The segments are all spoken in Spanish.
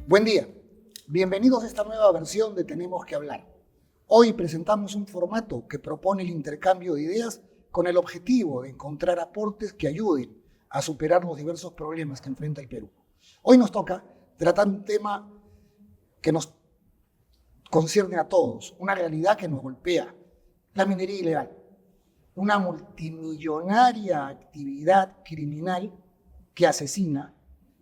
Buen día, bienvenidos a esta nueva versión de Tenemos que hablar. Hoy presentamos un formato que propone el intercambio de ideas con el objetivo de encontrar aportes que ayuden a superar los diversos problemas que enfrenta el Perú. Hoy nos toca tratar un tema que nos concierne a todos, una realidad que nos golpea, la minería ilegal, una multimillonaria actividad criminal que asesina,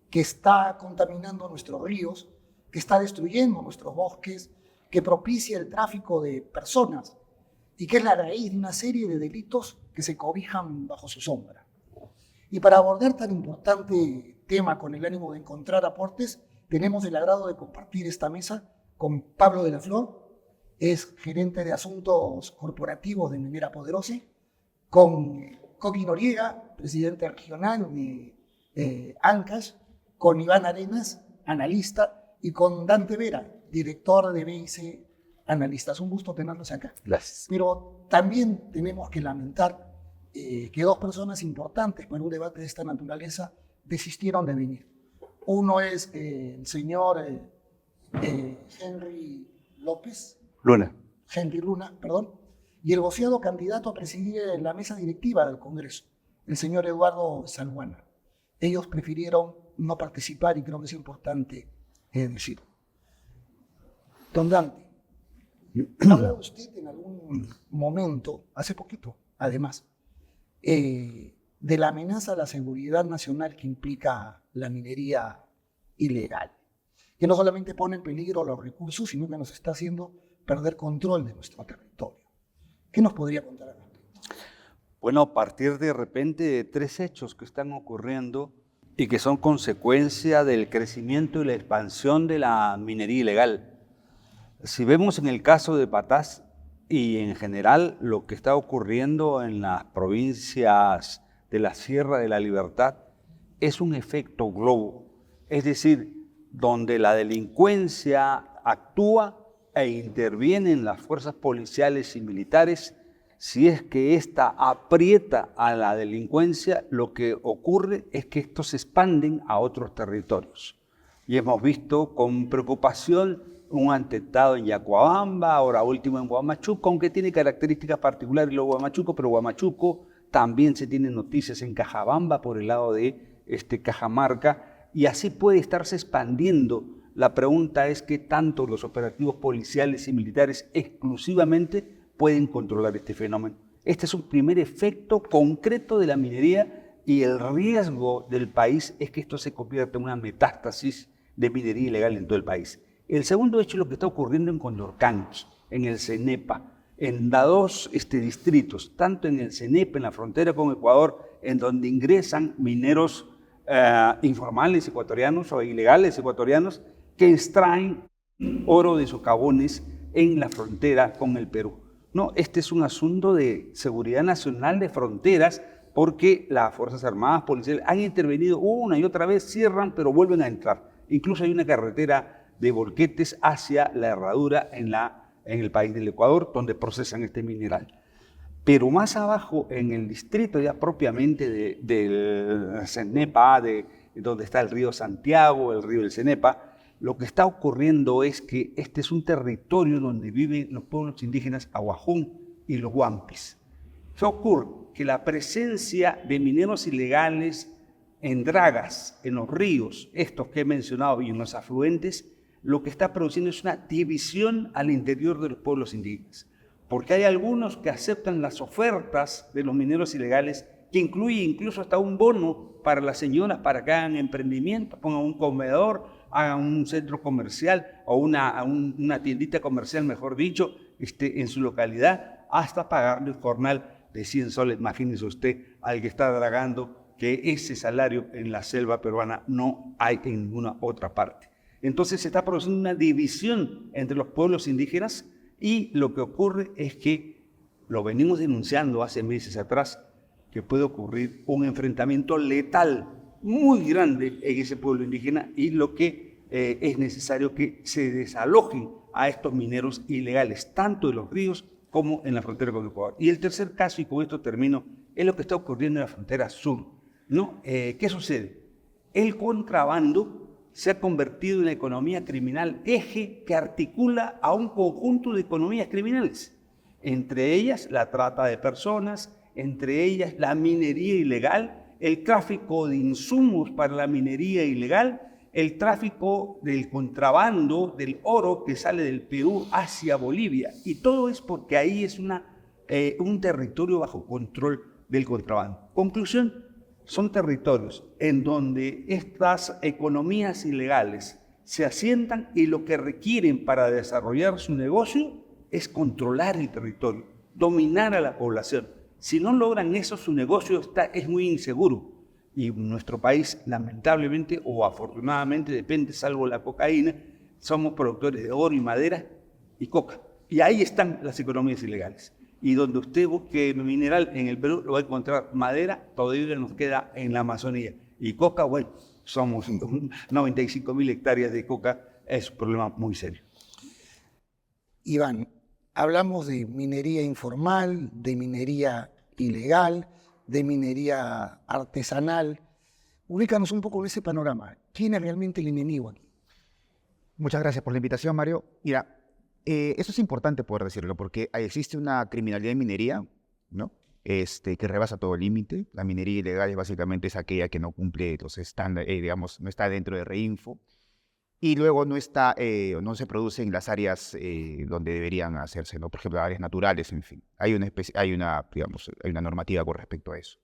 que está contaminando nuestros ríos, que está destruyendo nuestros bosques, que propicia el tráfico de personas y que es la raíz de una serie de delitos que se cobijan bajo su sombra. Y para abordar tan importante tema con el ánimo de encontrar aportes, tenemos el agrado de compartir esta mesa con Pablo de la Flor, es gerente de asuntos corporativos de Minera Poderosa, con Coqui Noriega, presidente regional de Ancash, con Iván Arenas, analista, y con Dante Vera, director de BIC Analistas. Un gusto tenerlos acá. Gracias. Pero también tenemos que lamentar que dos personas importantes para un debate de esta naturaleza desistieron de venir. Uno es el señor Henry Luna, y el voceado candidato a presidir la mesa directiva del Congreso, el señor Eduardo Salguana. Ellos prefirieron no participar y creo que es importante decirlo. Don Dante, ¿ha hablado usted en algún momento, hace poquito además, de la amenaza a la seguridad nacional que implica la minería ilegal? Que no solamente pone en peligro los recursos, sino que nos está haciendo perder control de nuestro territorio. ¿Qué nos podría contar acá? Bueno, a partir de repente de tres hechos que están ocurriendo y que son consecuencia del crecimiento y la expansión de la minería ilegal. Si vemos en el caso de Patás y en general lo que está ocurriendo en las provincias de la Sierra de la Libertad, es un efecto globo, es decir, donde la delincuencia actúa e intervienen las fuerzas policiales y militares. Si es que ésta aprieta a la delincuencia, lo que ocurre es que estos se expanden a otros territorios. Y hemos visto con preocupación un atentado en Yacuabamba, ahora último en Huamachuco, aunque tiene características particulares lo Huamachuco, pero Huamachuco también se tienen noticias en Cajabamba por el lado de Cajamarca, y así puede estarse expandiendo. La pregunta es qué tanto los operativos policiales y militares exclusivamente pueden controlar este fenómeno. Este es un primer efecto concreto de la minería y el riesgo del país es que esto se convierta en una metástasis de minería ilegal en todo el país. El segundo hecho es lo que está ocurriendo en Condorcanqui, en el CENEPA, en dos distritos, tanto en el CENEPA, en la frontera con Ecuador, en donde ingresan mineros informales ecuatorianos o ilegales ecuatorianos que extraen oro de socavones en la frontera con el Perú. No, este es un asunto de seguridad nacional de fronteras porque las Fuerzas Armadas, policiales han intervenido una y otra vez, cierran, pero vuelven a entrar. Incluso hay una carretera de volquetes hacia la herradura en el país del Ecuador, donde procesan este mineral. Pero más abajo, en el distrito ya propiamente del CENEPA, donde está el río Santiago, el río del CENEPA, lo que está ocurriendo es que este es un territorio donde viven los pueblos indígenas Aguajún y los Huampis. ¿Qué ocurre? Que la presencia de mineros ilegales en dragas, en los ríos, estos que he mencionado y en los afluentes, lo que está produciendo es una división al interior de los pueblos indígenas. Porque hay algunos que aceptan las ofertas de los mineros ilegales, que incluye incluso hasta un bono para las señoras para que hagan emprendimiento, pongan un comedor, hagan un centro comercial o una tiendita comercial, mejor dicho, en su localidad, hasta pagarle un jornal de 100 soles. Imagínese usted al que está dragando que ese salario en la selva peruana no hay en ninguna otra parte. Entonces se está produciendo una división entre los pueblos indígenas y lo que ocurre es que lo venimos denunciando hace meses atrás, que puede ocurrir un enfrentamiento letal muy grande en ese pueblo indígena y lo que es necesario que se desalojen a estos mineros ilegales, tanto de los ríos como en la frontera con Ecuador. Y el tercer caso, y con esto termino, es lo que está ocurriendo en la frontera sur, ¿no? ¿Qué sucede? El contrabando se ha convertido en la economía criminal, eje que articula a un conjunto de economías criminales, entre ellas la trata de personas, entre ellas la minería ilegal, el tráfico de insumos para la minería ilegal, el tráfico del contrabando del oro que sale del Perú hacia Bolivia. Y todo es porque ahí es un territorio bajo control del contrabando. Conclusión, son territorios en donde estas economías ilegales se asientan y lo que requieren para desarrollar su negocio es controlar el territorio, dominar a la población. Si no logran eso, su negocio es muy inseguro. Y nuestro país, lamentablemente o afortunadamente, depende, salvo la cocaína, somos productores de oro y madera y coca. Y ahí están las economías ilegales. Y donde usted busque mineral en el Perú, lo va a encontrar madera, todavía nos queda en la Amazonía. Y coca, bueno, somos 95.000 hectáreas de coca, es un problema muy serio. Iván, hablamos de minería informal, de minería ilegal, de minería artesanal. Ubícanos un poco en ese panorama. ¿Quién es realmente el enemigo aquí? Muchas gracias por la invitación, Mario. Mira, eso es importante poder decirlo, porque existe una criminalidad en minería, ¿no? Que rebasa todo límite. La minería ilegal es básicamente aquella que no cumple los estándares, digamos, no está dentro de REINFO, y luego no se produce en las áreas donde deberían hacerse, ¿no? Por ejemplo, áreas naturales, en fin. Hay una normativa con respecto a eso.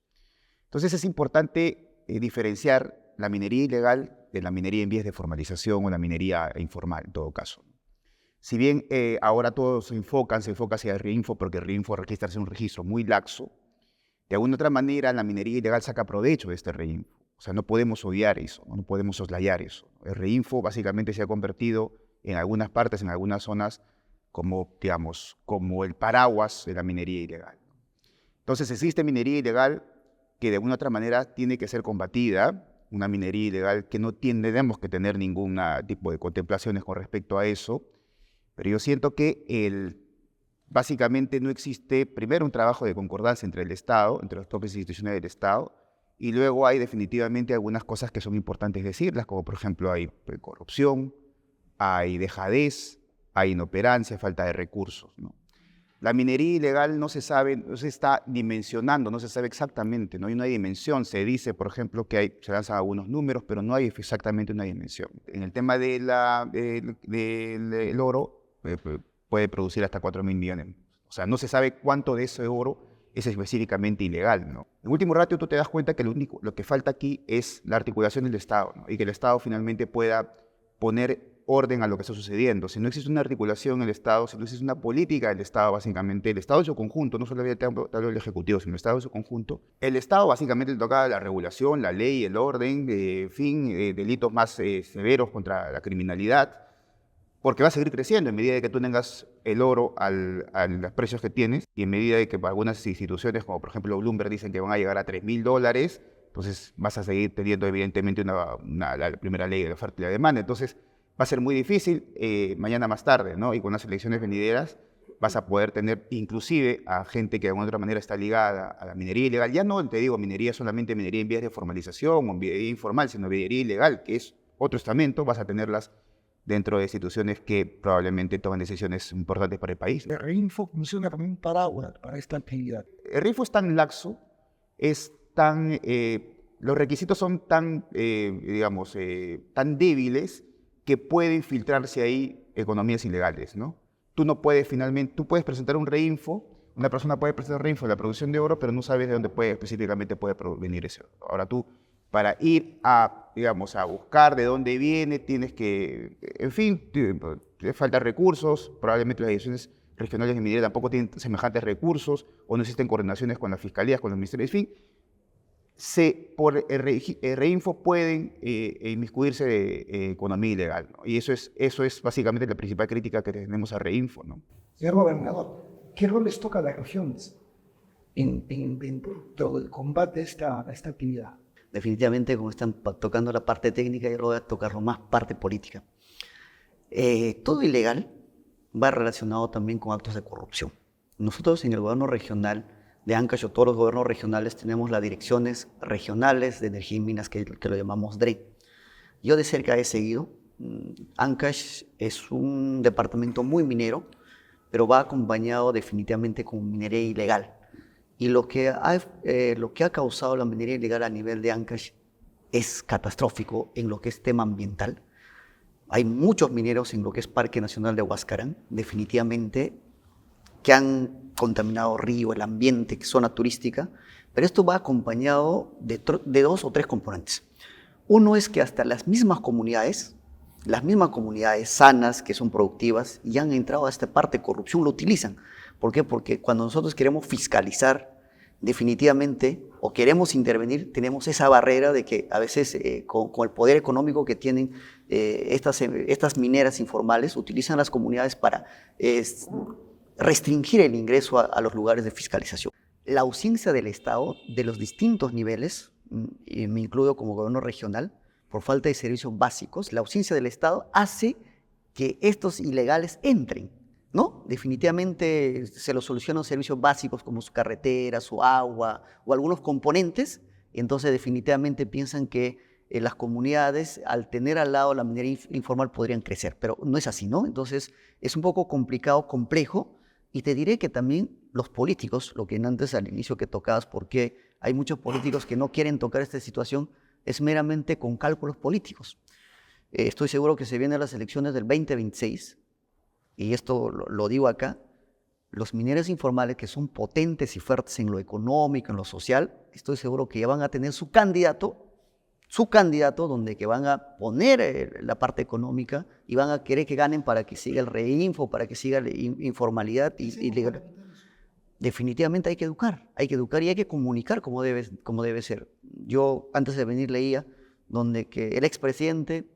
Entonces es importante diferenciar la minería ilegal de la minería en vías de formalización o la minería informal, en todo caso. Si bien ahora todos se enfoca hacia el REINFO, porque el REINFO registra un registro muy laxo, de alguna otra manera la minería ilegal saca provecho de este REINFO. O sea, no podemos obviar eso, no podemos soslayar eso. El REINFO básicamente se ha convertido en algunas partes, en algunas zonas, como el paraguas de la minería ilegal. Entonces existe minería ilegal que de alguna otra manera tiene que ser combatida, una minería ilegal que no tenemos que tener ningún tipo de contemplaciones con respecto a eso, pero yo siento que básicamente no existe, primero, un trabajo de concordancia entre el Estado, entre las propias instituciones del Estado, y luego hay definitivamente algunas cosas que son importantes decirlas, como por ejemplo hay corrupción, hay dejadez, hay inoperancia, falta de recursos, ¿no? La minería ilegal no se sabe, no se está dimensionando, no se sabe exactamente, no hay una dimensión. Se dice, por ejemplo, que se lanzan algunos números, pero no hay exactamente una dimensión. En el tema del oro, puede producir hasta 4.000 millones. O sea, no se sabe cuánto de ese oro es específicamente ilegal, ¿no? En último ratio, tú te das cuenta que lo que falta aquí es la articulación del Estado, ¿no? Y que el Estado finalmente pueda poner orden a lo que está sucediendo. Si no existe una articulación en el Estado, si no existe una política del Estado, básicamente, el Estado en su conjunto, no solamente el Ejecutivo, sino el Estado en su conjunto, el Estado básicamente le toca la regulación, la ley, el orden, delitos más severos contra la criminalidad, porque va a seguir creciendo en medida de que tú tengas el oro a los precios que tienes, y en medida de que algunas instituciones, como por ejemplo Bloomberg, dicen que van a llegar a $3.000, entonces vas a seguir teniendo evidentemente la primera ley de la oferta y la demanda. Entonces va a ser muy difícil mañana más tarde, ¿no? Y con las elecciones venideras vas a poder tener inclusive a gente que de alguna otra manera está ligada a la minería ilegal. Ya no te digo minería solamente minería en vías de formalización o minería informal, sino minería ilegal, que es otro estamento. Vas a tenerlas dentro de instituciones que probablemente toman decisiones importantes para el país. El REINFO funciona como un paraguas para esta actividad. El REINFO es tan laxo, los requisitos son tan débiles que pueden filtrarse ahí economías ilegales, ¿no? Tú puedes presentar un REINFO, una persona puede presentar un REINFO de la producción de oro, pero no sabes de dónde específicamente puede provenir ese oro. Ahora tú, para ir a buscar de dónde viene, tienes que, en fin, te faltan recursos, probablemente las direcciones regionales de minería tampoco tienen semejantes recursos, o no existen coordinaciones con las fiscalías, con los ministerios, en fin. Por el REINFO pueden inmiscuirse de economía ilegal, ¿no? Y eso es básicamente la principal crítica que tenemos a REINFO, ¿no? Señor gobernador, ¿qué rol les toca a las regiones dentro del combate a esta actividad? Definitivamente, como están tocando la parte técnica, yo voy a tocar más parte política. Todo ilegal va relacionado también con actos de corrupción. Nosotros en el gobierno regional de Ancash, todos los gobiernos regionales, tenemos las direcciones regionales de energía y minas que lo llamamos DRE. Yo de cerca he seguido. Ancash es un departamento muy minero, pero va acompañado definitivamente con minería ilegal. Y lo que ha causado la minería ilegal a nivel de Ancash es catastrófico en lo que es tema ambiental. Hay muchos mineros en lo que es Parque Nacional de Huascarán, definitivamente, que han contaminado río, el ambiente, zona turística, pero esto va acompañado de 2 o 3 componentes. Uno es que hasta las mismas comunidades sanas, que son productivas, y han entrado a esta parte de corrupción, lo utilizan. ¿Por qué? Porque cuando nosotros queremos fiscalizar definitivamente o queremos intervenir, tenemos esa barrera de que a veces con el poder económico que tienen estas mineras informales, utilizan las comunidades para restringir el ingreso a los lugares de fiscalización. La ausencia del Estado de los distintos niveles, y me incluyo como gobierno regional, por falta de servicios básicos, la ausencia del Estado hace que estos ilegales entren, ¿no? Definitivamente se los solucionan servicios básicos como su carretera, su agua o algunos componentes, y entonces definitivamente piensan que las comunidades, al tener al lado la minería informal, podrían crecer, pero no es así, ¿no? Entonces es un poco complicado, complejo, y te diré que también los políticos, lo que antes al inicio que tocabas, porque hay muchos políticos que no quieren tocar esta situación, es meramente con cálculos políticos. Estoy seguro que se vienen las elecciones del 2026, y esto lo digo acá, los mineros informales que son potentes y fuertes en lo económico, en lo social, estoy seguro que ya van a tener su candidato donde que van a poner la parte económica y van a querer que ganen para que siga el reinfo, para que siga la informalidad y legal. Definitivamente hay que educar y hay que comunicar como debe ser. Yo antes de venir leía donde que el expresidente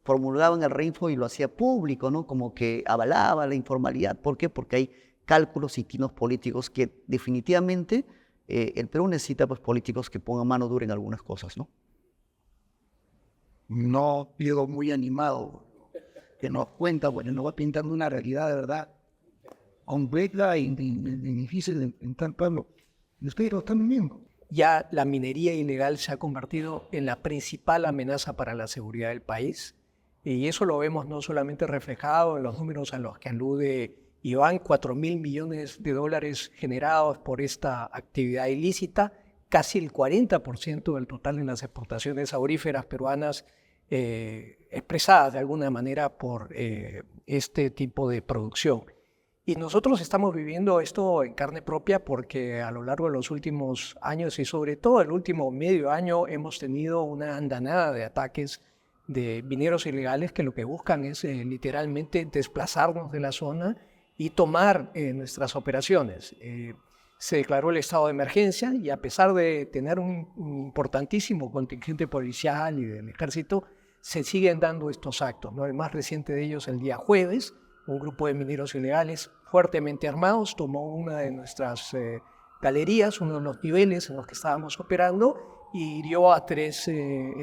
promulgaba en el reinfo y lo hacía público, ¿no? Como que avalaba la informalidad. ¿Por qué? Porque hay cálculos y tinos políticos que definitivamente el Perú necesita pues, políticos que pongan mano dura en algunas cosas, ¿no? No quedo muy animado, que nos cuenta, bueno, nos va pintando una realidad de verdad compleja y difícil en tal pueblo. Y ustedes lo están viendo. Ya la minería ilegal se ha convertido en la principal amenaza para la seguridad del país. Y eso lo vemos no solamente reflejado en los números a los que alude Iván, 4.000 millones de dólares generados por esta actividad ilícita, casi el 40% del total en las exportaciones auríferas peruanas expresadas de alguna manera por este tipo de producción. Y nosotros estamos viviendo esto en carne propia porque a lo largo de los últimos años y sobre todo el último medio año hemos tenido una andanada de ataques de mineros ilegales que lo que buscan es literalmente desplazarnos de la zona y tomar nuestras operaciones. Se declaró el estado de emergencia y a pesar de tener un importantísimo contingente policial y del ejército, se siguen dando estos actos, ¿no? El más reciente de ellos el día jueves, un grupo de mineros ilegales fuertemente armados tomó una de nuestras galerías, uno de los niveles en los que estábamos operando y hirió a 3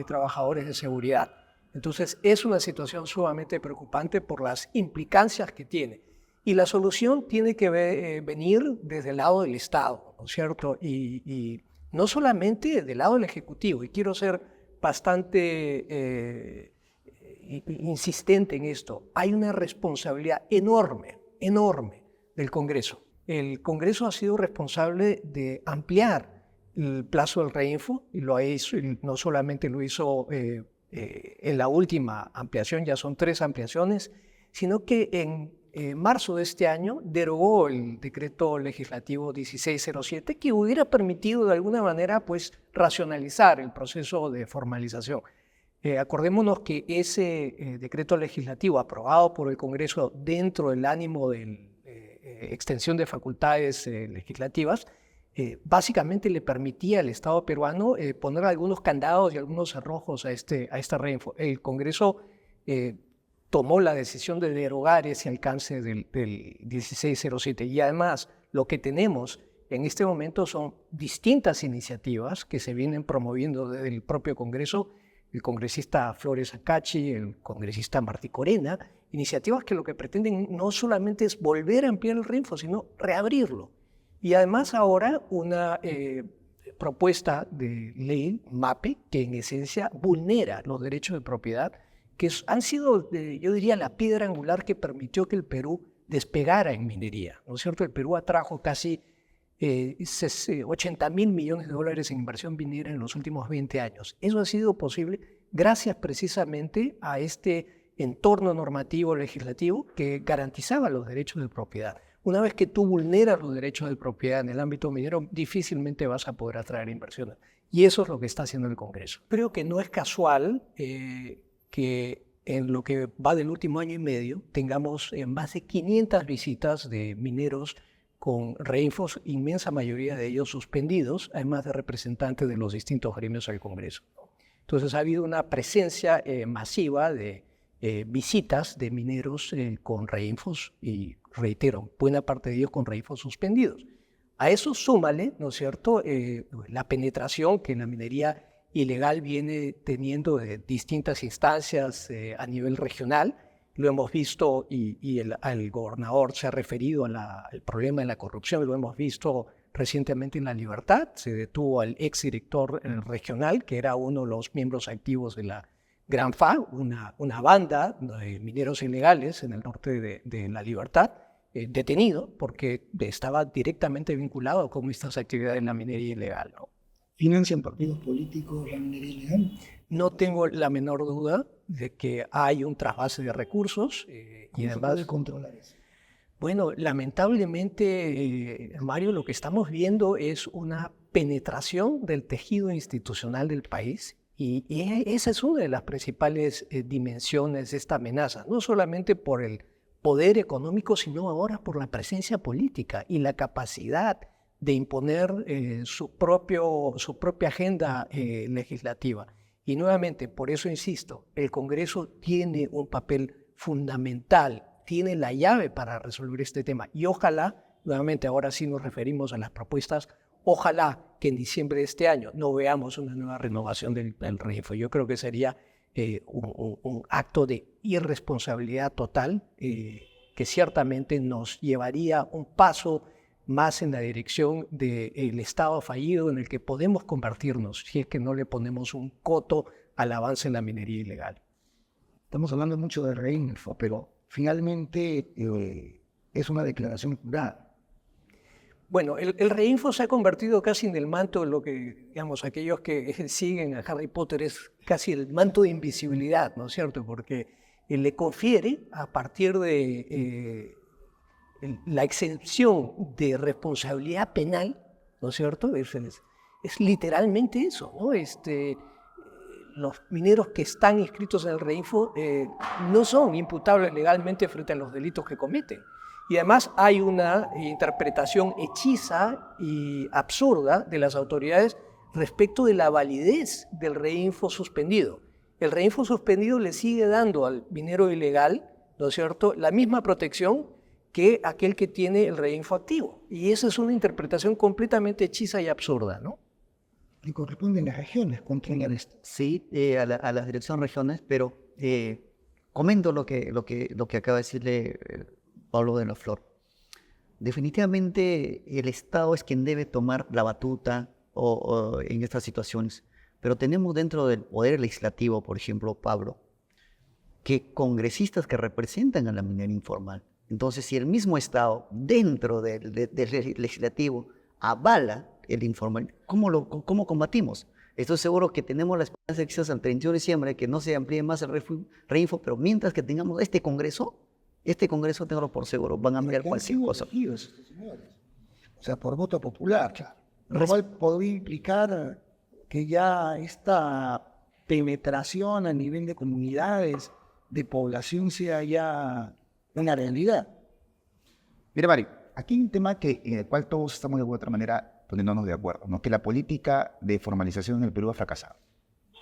trabajadores de seguridad. Entonces es una situación sumamente preocupante por las implicancias que tiene. Y la solución tiene que venir desde el lado del Estado, ¿no es cierto? Y no solamente del lado del Ejecutivo. Y quiero ser bastante insistente en esto. Hay una responsabilidad enorme del Congreso. El Congreso ha sido responsable de ampliar el plazo del reinfo y lo hizo, y no solamente lo hizo en la última ampliación, ya son 3 ampliaciones, sino que en marzo de este año derogó el decreto legislativo 1607 que hubiera permitido de alguna manera pues racionalizar el proceso de formalización. Acordémonos que ese decreto legislativo aprobado por el Congreso dentro del ánimo de extensión de facultades legislativas básicamente le permitía al Estado peruano poner algunos candados y algunos cerrojos a esta reinfo. El Congreso tomó la decisión de derogar ese alcance del 1607 y además lo que tenemos en este momento son distintas iniciativas que se vienen promoviendo desde el propio Congreso, el congresista Flores Acachi, el congresista Martí Corena, iniciativas que lo que pretenden no solamente es volver a ampliar el reinfo, sino reabrirlo. Y además ahora una propuesta de ley, MAPE, que en esencia vulnera los derechos de propiedad, que han sido, yo diría, la piedra angular que permitió que el Perú despegara en minería, ¿no es cierto? El Perú atrajo casi 80.000 millones de dólares en inversión minera en los últimos 20 años. Eso ha sido posible gracias precisamente a este entorno normativo legislativo que garantizaba los derechos de propiedad. Una vez que tú vulneras los derechos de propiedad en el ámbito minero, difícilmente vas a poder atraer inversiones. Y eso es lo que está haciendo el Congreso. Creo que no es casual que en lo que va del último año y medio tengamos más de 500 visitas de mineros con reinfos, inmensa mayoría de ellos suspendidos, además de representantes de los distintos gremios al Congreso. Entonces ha habido una presencia masiva de visitas de mineros con reinfos y, reitero, buena parte de ellos con reinfos suspendidos. A eso súmale, ¿no es cierto?, la penetración que la minería ilegal viene teniendo de distintas instancias a nivel regional. Lo hemos visto y el gobernador se ha referido al problema de la corrupción, lo hemos visto recientemente en La Libertad. Se detuvo al exdirector regional, que era uno de los miembros activos de la Gran FA, una banda de mineros ilegales en el norte de La Libertad, detenido porque estaba directamente vinculado con estas actividades en la minería ilegal, ¿no? ¿Financian partidos políticos la minería ilegal? No tengo la menor duda de que hay un trasvase de recursos y ¿Cómo se además puede controlar eso? Bueno, lamentablemente, Mario, lo que estamos viendo es una penetración del tejido institucional del país y esa es una de las principales dimensiones de esta amenaza, no solamente por el poder económico, sino ahora por la presencia política y la capacidad de imponer su propia agenda legislativa. Y nuevamente, por eso insisto, el Congreso tiene un papel fundamental, tiene la llave para resolver este tema. Y ojalá, nuevamente ahora sí nos referimos a las propuestas, ojalá que en diciembre de este año no veamos una nueva renovación del REINFO. Yo creo que sería un acto de irresponsabilidad total que ciertamente nos llevaría un paso más en la dirección del Estado fallido en el que podemos convertirnos si es que no le ponemos un coto al avance en la minería ilegal. Estamos hablando mucho de REINFO, pero finalmente es una declaración jurada. Bueno, el REINFO se ha convertido casi en el manto de lo que, digamos, aquellos que siguen a Harry Potter es casi el manto de invisibilidad, ¿no es cierto? Porque le confiere a partir de la exención de responsabilidad penal, ¿no es cierto? Es literalmente eso, ¿no? Los mineros que están inscritos en el REINFO no son imputables legalmente frente a los delitos que cometen. Y además hay una interpretación hechiza y absurda de las autoridades respecto de la validez del REINFO suspendido. El REINFO suspendido le sigue dando al minero ilegal, ¿no es cierto?, la misma protección que aquel que tiene el REINFO activo. Y esa es una interpretación completamente hechiza y absurda, ¿no? Le corresponden las regiones controlar esto. Sí, a las direcciones regiones, pero comento lo que acaba de decirle Pablo de la Flor. Definitivamente el Estado es quien debe tomar la batuta en estas situaciones, pero tenemos dentro del Poder Legislativo, por ejemplo, Pablo, que congresistas que representan a la minería informal. Entonces, si el mismo Estado, dentro del Legislativo, avala el informal, ¿cómo combatimos? Estoy seguro que tenemos la esperanza de que quizás al 31 de diciembre que no se amplíe más el REINFO, pero mientras que tengamos este Congreso, tengo por seguro, van a ampliar cualquier cosa. O sea, por voto popular. Lo cual podría implicar que ya esta penetración a nivel de comunidades, de población, sea ya una realidad. Mira, Mario, aquí hay un tema en el cual todos estamos de alguna otra manera poniéndonos de acuerdo, ¿no? Que la política de formalización en el Perú ha fracasado.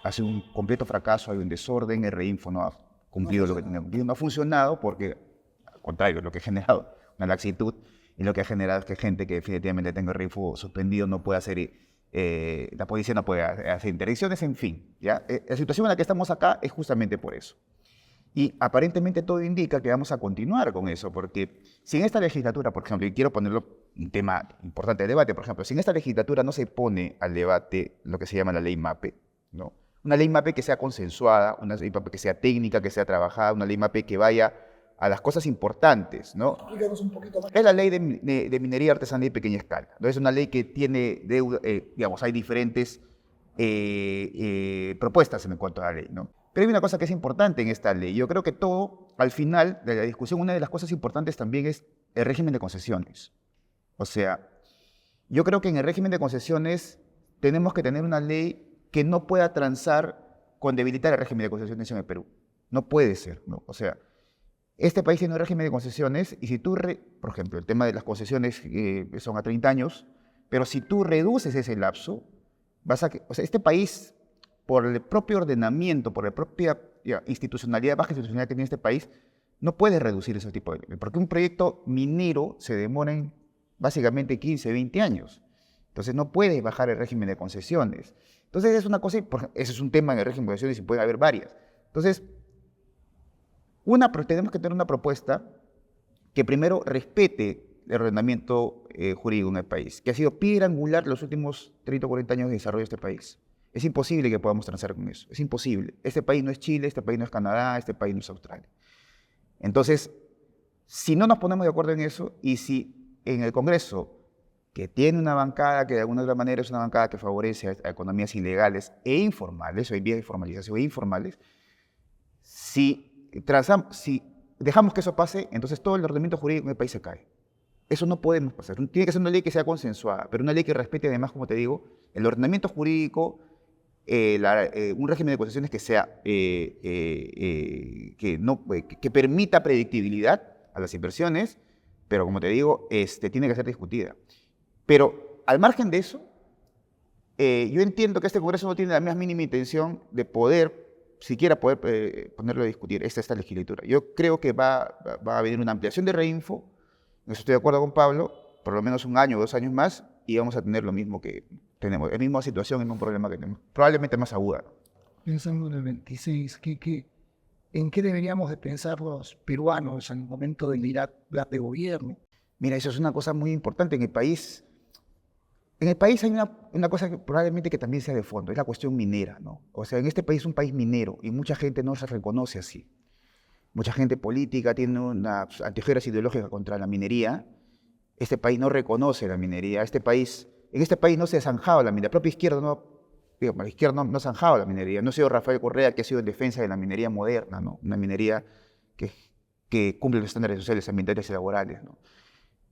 Ha sido un completo fracaso, hay un desorden, el REINFO no ha cumplido lo que tenía que cumplir, no ha funcionado porque, al contrario, lo que ha generado una laxitud y lo que ha generado es que gente que definitivamente tenga el REINFO suspendido no puede hacer, la policía no puede hacer interdicciones, en fin. ¿Ya? La situación en la que estamos acá es justamente por eso. Y aparentemente todo indica que vamos a continuar con eso, porque si en esta legislatura, por ejemplo, y quiero ponerlo un tema importante de debate. Por ejemplo, si en esta legislatura no se pone al debate lo que se llama la ley MAPE, ¿no? Una ley MAPE que sea consensuada, una ley MAPE que sea técnica, que sea trabajada, una ley MAPE que vaya a las cosas importantes, ¿no? Explícanos un poquito más. Es la ley de minería artesanal de pequeña escala, ¿no? Es una ley que tiene deuda, digamos, hay diferentes propuestas en cuanto a la ley, ¿no? Pero hay una cosa que es importante en esta ley. Yo creo que todo, al final de la discusión, una de las cosas importantes también es el régimen de concesiones. O sea, yo creo que en el régimen de concesiones tenemos que tener una ley que no pueda transar con debilitar el régimen de concesiones en el Perú. No puede ser, ¿no? O sea, este país tiene un régimen de concesiones y si tú, por ejemplo, el tema de las concesiones son a 30 años, pero si tú reduces ese lapso, o sea, este país, por el propio ordenamiento, por la propia institucionalidad, baja institucionalidad que tiene este país, no puede reducir ese tipo de... Porque un proyecto minero se demora en básicamente 15, 20 años. Entonces no puedes bajar el régimen de concesiones. Entonces es una cosa, ese es un tema en el régimen de concesiones y puede haber varias. Entonces, tenemos que tener una propuesta que primero respete el ordenamiento jurídico en el país, que ha sido piedra angular los últimos 30 o 40 años de desarrollo de este país. Es imposible que podamos transar con eso, es imposible. Este país no es Chile, este país no es Canadá, este país no es Australia. Entonces, si no nos ponemos de acuerdo en eso y si en el Congreso, que tiene una bancada que de alguna otra manera es una bancada que favorece a economías ilegales e informales, o hay vías de formalización e informales, si dejamos que eso pase, entonces todo el ordenamiento jurídico en el país se cae. Eso no podemos pasar. Tiene que ser una ley que sea consensuada, pero una ley que respete además, como te digo, el ordenamiento jurídico, un régimen de concesiones que sea que permita predictibilidad a las inversiones, pero como te digo, tiene que ser discutida. Pero al margen de eso, yo entiendo que este Congreso no tiene la más mínima intención de siquiera poder ponerlo a discutir esta legislatura. Yo creo que va a venir una ampliación de Reinfo, en eso estoy de acuerdo con Pablo, por lo menos 1 año o 2 años más, y vamos a tener lo mismo que tenemos, la misma situación, el mismo problema que tenemos, probablemente más aguda. Pensando en el 26, ¿en qué deberíamos de pensar los peruanos en el momento de mirar plan de gobierno? Mira, eso es una cosa muy importante en el país. En el país hay una cosa que probablemente que también sea de fondo, es la cuestión minera, ¿no? O sea, en este país es un país minero y mucha gente no se reconoce así. Mucha gente política tiene unas antijueras ideológicas contra la minería. Este país no reconoce la minería. En este país no se ha zanjado la minería. La propia izquierda la izquierda no ha zanjado la minería. No ha sido Rafael Correa que ha sido en defensa de la minería moderna, ¿no? Una minería que cumple los estándares sociales, ambientales y laborales, ¿no?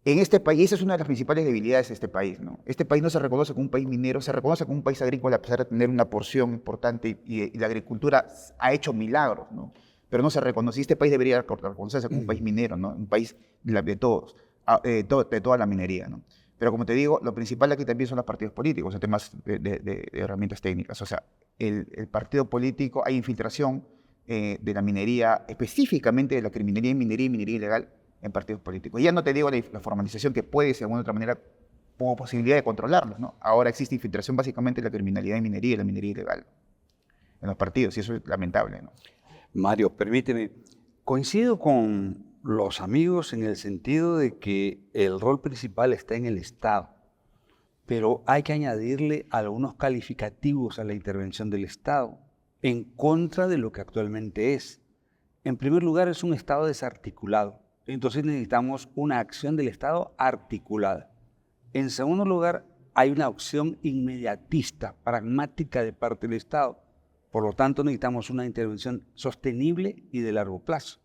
En este país, esa es una de las principales debilidades de este país, ¿no? Este país no se reconoce como un país minero, se reconoce como un país agrícola a pesar de tener una porción importante y la agricultura ha hecho milagros, ¿no? Pero no se reconoce. Este país debería reconocerse como un país minero, ¿no? Un país de todos, de toda la minería, ¿no? Pero como te digo, lo principal aquí también son los partidos políticos, en temas de herramientas técnicas. O sea, el partido político, hay infiltración de la minería, específicamente de la criminalidad y minería ilegal, en partidos políticos. Y ya no te digo la formalización que puede, de alguna otra manera, como posibilidad de controlarlos, ¿no? Ahora existe infiltración básicamente de la criminalidad de minería y la minería ilegal en los partidos, y eso es lamentable, ¿no? Mario, permíteme, coincido con los amigos en el sentido de que el rol principal está en el Estado, pero hay que añadirle algunos calificativos a la intervención del Estado en contra de lo que actualmente es. En primer lugar, es un Estado desarticulado. Entonces necesitamos una acción del Estado articulada. En segundo lugar, hay una opción inmediatista, pragmática de parte del Estado. Por lo tanto, necesitamos una intervención sostenible y de largo plazo.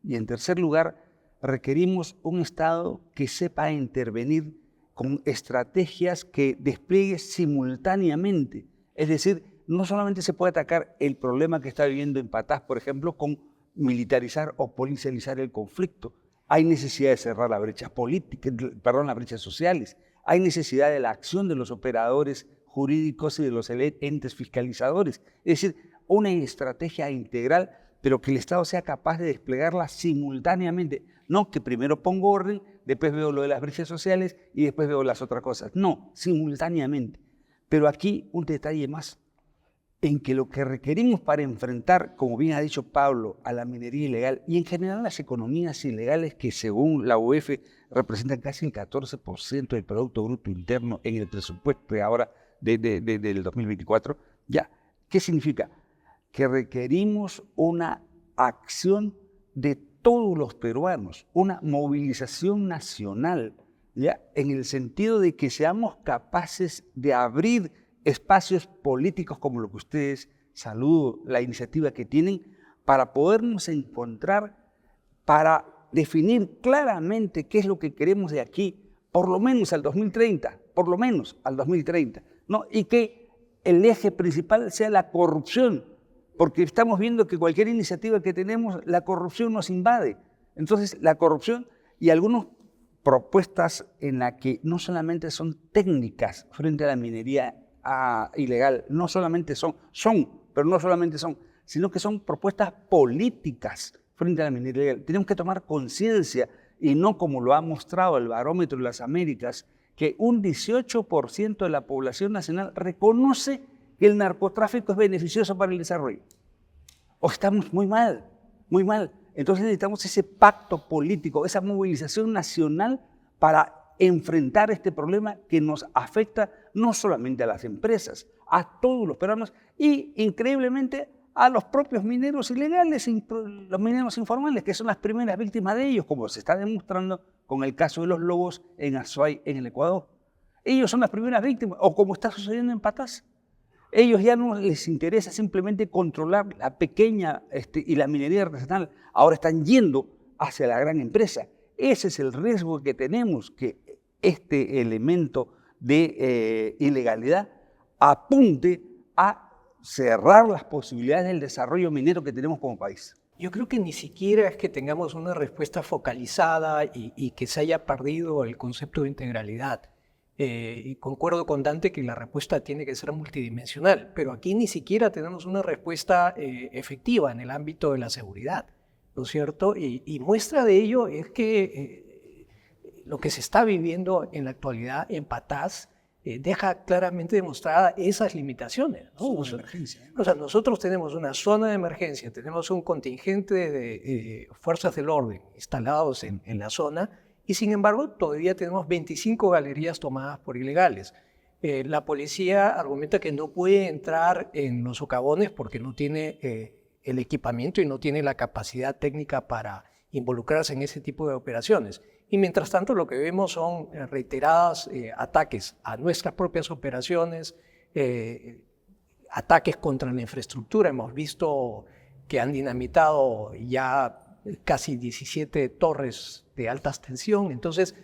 Y en tercer lugar, requerimos un Estado que sepa intervenir con estrategias que despliegue simultáneamente. Es decir, no solamente se puede atacar el problema que está viviendo en Patás, por ejemplo, con militarizar o policializar el conflicto. Hay necesidad de cerrar las brechas políticas, las brechas sociales. Hay necesidad de la acción de los operadores jurídicos y de los entes fiscalizadores. Es decir, una estrategia integral, pero que el Estado sea capaz de desplegarla simultáneamente. No que primero pongo orden, después veo lo de las brechas sociales y después veo las otras cosas. No, simultáneamente. Pero aquí un detalle más. en que lo que requerimos para enfrentar, como bien ha dicho Pablo, a la minería ilegal y en general las economías ilegales que según la UEF representan casi el 14% del Producto Bruto Interno en el presupuesto de ahora del 2024, ya, ¿qué significa? Que requerimos una acción de todos los peruanos, una movilización nacional, ¿ya? En el sentido de que seamos capaces de abrir espacios políticos como lo que ustedes, saludo la iniciativa que tienen, para podernos encontrar, para definir claramente qué es lo que queremos de aquí, por lo menos al 2030, ¿no? Y que el eje principal sea la corrupción, porque estamos viendo que cualquier iniciativa que tenemos, la corrupción nos invade. Entonces, la corrupción y algunas propuestas en las que no solamente son técnicas frente a la minería ilegal, no solamente pero no solamente son, sino que son propuestas políticas frente a la minería ilegal. Tenemos que tomar conciencia y no como lo ha mostrado el Barómetro de las Américas, que un 18% de la población nacional reconoce que el narcotráfico es beneficioso para el desarrollo. O estamos muy mal, muy mal. Entonces necesitamos ese pacto político, esa movilización nacional para enfrentar este problema que nos afecta no solamente a las empresas, a todos los peruanos y increíblemente a los propios mineros ilegales, los mineros informales, que son las primeras víctimas de ellos, como se está demostrando con el caso de los lobos en Azuay, en el Ecuador. Ellos son las primeras víctimas, o como está sucediendo en Patás. Ellos ya no les interesa simplemente controlar la pequeña y la minería artesanal, ahora están yendo hacia la gran empresa. Ese es el riesgo que tenemos, que este elemento de ilegalidad apunte a cerrar las posibilidades del desarrollo minero que tenemos como país. Yo creo que ni siquiera es que tengamos una respuesta focalizada y que se haya perdido el concepto de integralidad. Y concuerdo con Dante que la respuesta tiene que ser multidimensional, pero aquí ni siquiera tenemos una respuesta efectiva en el ámbito de la seguridad, ¿no es cierto? Y muestra de ello es que lo que se está viviendo en la actualidad en Patás deja claramente demostrada esas limitaciones, ¿no? Zona de emergencia. O sea, nosotros tenemos una zona de emergencia, tenemos un contingente de fuerzas del orden instalados en la zona y sin embargo todavía tenemos 25 galerías tomadas por ilegales. La policía argumenta que no puede entrar en los socavones porque no tiene el equipamiento y no tiene la capacidad técnica para involucrarse en ese tipo de operaciones. Y mientras tanto lo que vemos son reiterados ataques a nuestras propias operaciones, ataques contra la infraestructura. Hemos visto que han dinamitado ya casi 17 torres de alta tensión. Entonces,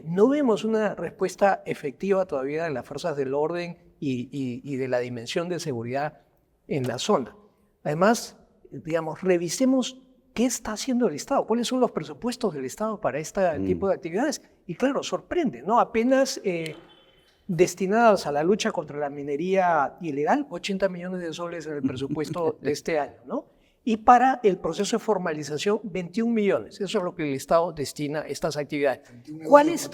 no vemos una respuesta efectiva todavía de las fuerzas del orden y de la dimensión de seguridad en la zona. Además, digamos, revisemos qué está haciendo el Estado, cuáles son los presupuestos del Estado para este tipo de actividades. Y claro, sorprende, ¿no? Apenas destinadas a la lucha contra la minería ilegal, 80 millones de soles en el presupuesto de este año, ¿no? Y para el proceso de formalización, 21 millones. Eso es lo que el Estado destina a estas actividades. ¿Cuál es,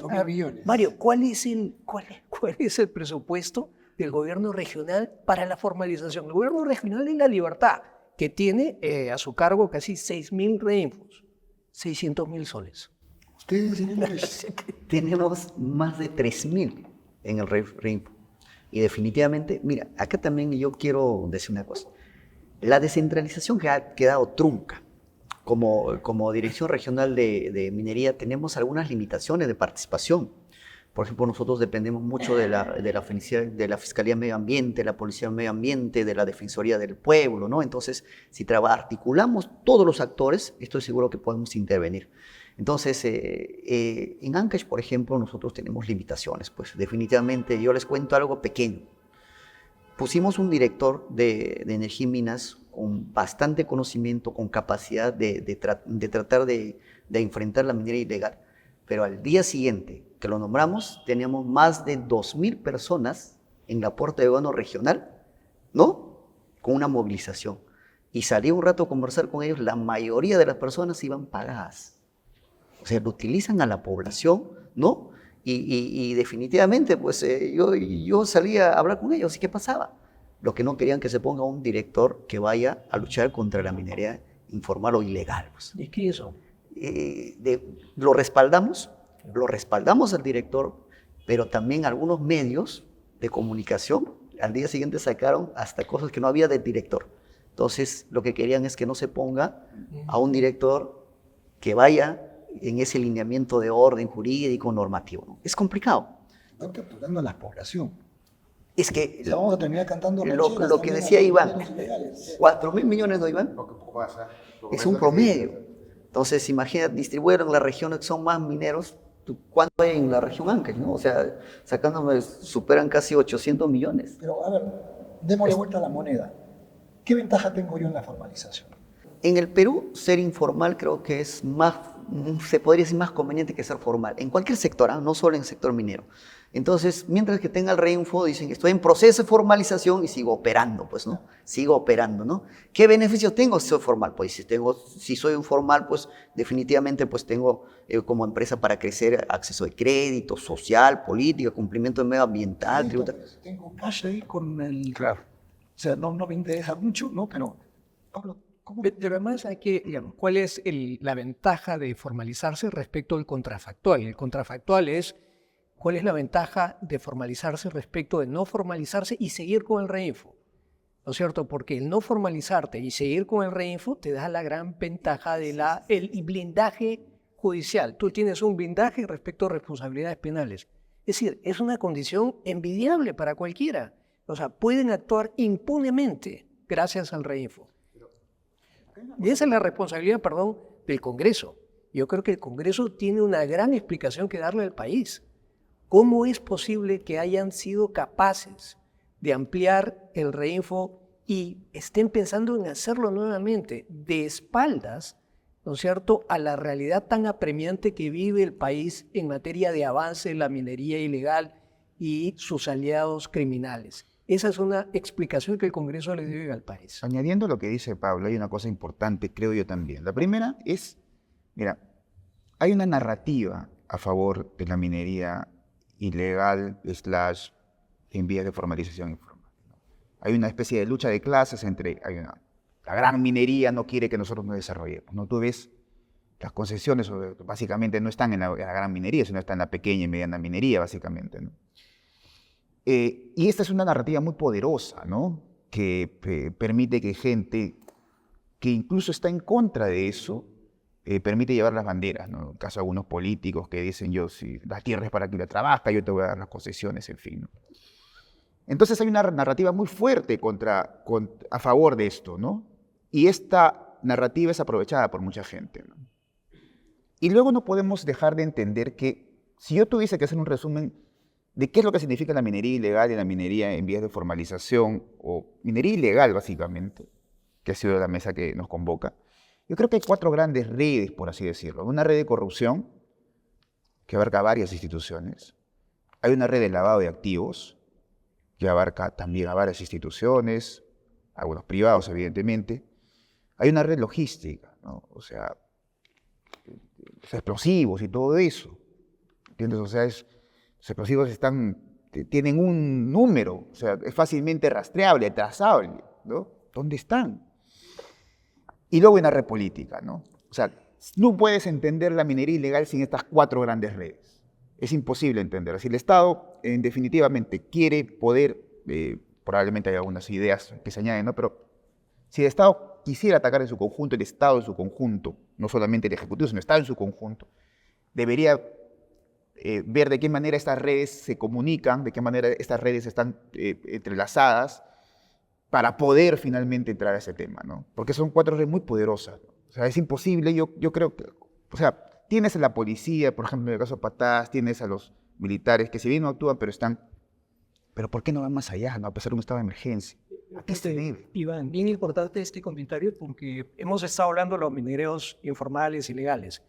Mario, ¿cuál es el presupuesto del gobierno regional para la formalización? El gobierno regional es La Libertad, que tiene a su cargo casi 6.000 reinfos, 600.000 soles. Ustedes, señores, Tenemos más de 3.000 en el reinfo. Y definitivamente, mira, acá también yo quiero decir una cosa. La descentralización que ha quedado trunca. Como Dirección Regional de Minería tenemos algunas limitaciones de participación. Por ejemplo, nosotros dependemos mucho de la Fiscalía de Medio Ambiente, la Policía de Medio Ambiente, de la Defensoría del Pueblo, ¿no? Entonces, si articulamos todos los actores, estoy seguro que podemos intervenir. Entonces, en Ancash, por ejemplo, nosotros tenemos limitaciones. Pues definitivamente, yo les cuento algo pequeño. Pusimos un director de Energía y Minas con bastante conocimiento, con capacidad de tratar de enfrentar la minería ilegal. Pero al día siguiente que lo nombramos, teníamos más de 2.000 personas en la puerta de gobierno regional, ¿no? Con una movilización. Y salí un rato a conversar con ellos, la mayoría de las personas iban pagadas. O sea, lo utilizan a la población, ¿no? Y definitivamente, pues yo salí a hablar con ellos, ¿y qué pasaba? Lo que no querían que se ponga un director que vaya a luchar contra la minería informal o ilegal. Pues. ¿Y qué es eso? Lo respaldamos al director, pero también algunos medios de comunicación al día siguiente sacaron hasta cosas que no había del director. Entonces, lo que querían es que no se ponga a un director que vaya en ese lineamiento de orden jurídico, normativo, ¿no? Es complicado. Están capturando a la población. Es que Y vamos a terminar cantando lo rancheras que también decía a los Iván, mineros ilegales. 4.000 millones, ¿no, Iván? Es un promedio. Entonces, imagínate, distribuir en las regiones que son más mineros, ¿cuánto hay en la región Ancash, no? O sea, sacándome, superan casi 800 millones. Pero a ver, démosle vuelta a la moneda. ¿Qué ventaja tengo yo en la formalización? En el Perú, ser informal creo que es más, se podría decir más conveniente que ser formal, en cualquier sector, ¿eh? No solo en el sector minero. Entonces, mientras que tenga el reinfo, dicen que estoy en proceso de formalización y sigo operando, pues, ¿no? Sigo operando, ¿no? ¿Qué beneficios tengo si soy formal? Pues si soy informal, pues definitivamente pues tengo como empresa para crecer acceso de crédito, social, política, cumplimiento de medio ambiental, tributario. Tengo cash ahí con el... Claro. O sea, no me interesa mucho, ¿no? Pero, Pablo, ¿cómo? Pero además hay que, digamos, ¿cuál es la ventaja de formalizarse respecto al contrafactual? El contrafactual es, ¿cuál es la ventaja de formalizarse respecto de no formalizarse y seguir con el reinfo? ¿No es cierto? Porque el no formalizarte y seguir con el reinfo te da la gran ventaja de el blindaje judicial. Tú tienes un blindaje respecto a responsabilidades penales. Es decir, es una condición envidiable para cualquiera. O sea, pueden actuar impunemente gracias al reinfo. Y esa es la responsabilidad, perdón, del Congreso. Yo creo que el Congreso tiene una gran explicación que darle al país. ¿Cómo es posible que hayan sido capaces de ampliar el reinfo y estén pensando en hacerlo nuevamente de espaldas, ¿no es cierto?, a la realidad tan apremiante que vive el país en materia de avance en la minería ilegal y sus aliados criminales? Esa es una explicación que el Congreso le debe al país. Añadiendo lo que dice Pablo, hay una cosa importante, creo yo también. La primera es, mira, hay una narrativa a favor de la minería ilegal / en vías de formalización informal. Hay una especie de lucha de clases entre, la gran minería no quiere que nosotros nos desarrollemos, ¿no? Tú ves, las concesiones básicamente no están en la gran minería, sino están en la pequeña y mediana minería, básicamente, ¿no? Y esta es una narrativa muy poderosa, ¿no? Que permite que gente que incluso está en contra de eso, permite llevar las banderas, ¿no? En el caso de algunos políticos que dicen, yo, si la tierra es para quien la trabaja, yo te voy a dar las concesiones, en fin, ¿no? Entonces hay una narrativa muy fuerte a favor de esto, ¿no? Y esta narrativa es aprovechada por mucha gente, ¿no? Y luego no podemos dejar de entender que si yo tuviese que hacer un resumen de qué es lo que significa la minería ilegal y la minería en vías de formalización, o minería ilegal básicamente, que ha sido la mesa que nos convoca, yo creo que hay 4 grandes redes, por así decirlo. Una red de corrupción, que abarca varias instituciones. Hay una red de lavado de activos, que abarca también a varias instituciones, algunos privados, evidentemente. Hay una red logística, ¿no? O sea, los explosivos y todo eso, ¿entiendes? O sea, los explosivos tienen un número, o sea, es fácilmente rastreable, trazable, ¿no? ¿Dónde están? Y luego hay una red política, ¿no? O sea, no puedes entender la minería ilegal sin estas 4 grandes redes. Es imposible entenderla. Si el Estado, definitivamente, quiere poder, probablemente hay algunas ideas que se añaden, ¿no? Pero si el Estado quisiera atacar en su conjunto, el Estado en su conjunto, no solamente el Ejecutivo, sino el Estado en su conjunto, debería ver de qué manera estas redes se comunican, de qué manera estas redes están entrelazadas para poder finalmente entrar a ese tema, ¿no? Porque son 4 redes muy poderosas, ¿no? O sea, es imposible, yo creo que, o sea, tienes a la policía, por ejemplo, en el caso de Patás, tienes a los militares que si bien no actúan, pero ¿por qué no van más allá, no? A pesar de un estado de emergencia. ¿A qué se debe? Iván, bien importante este comentario porque hemos estado hablando de los mineros informales y legales,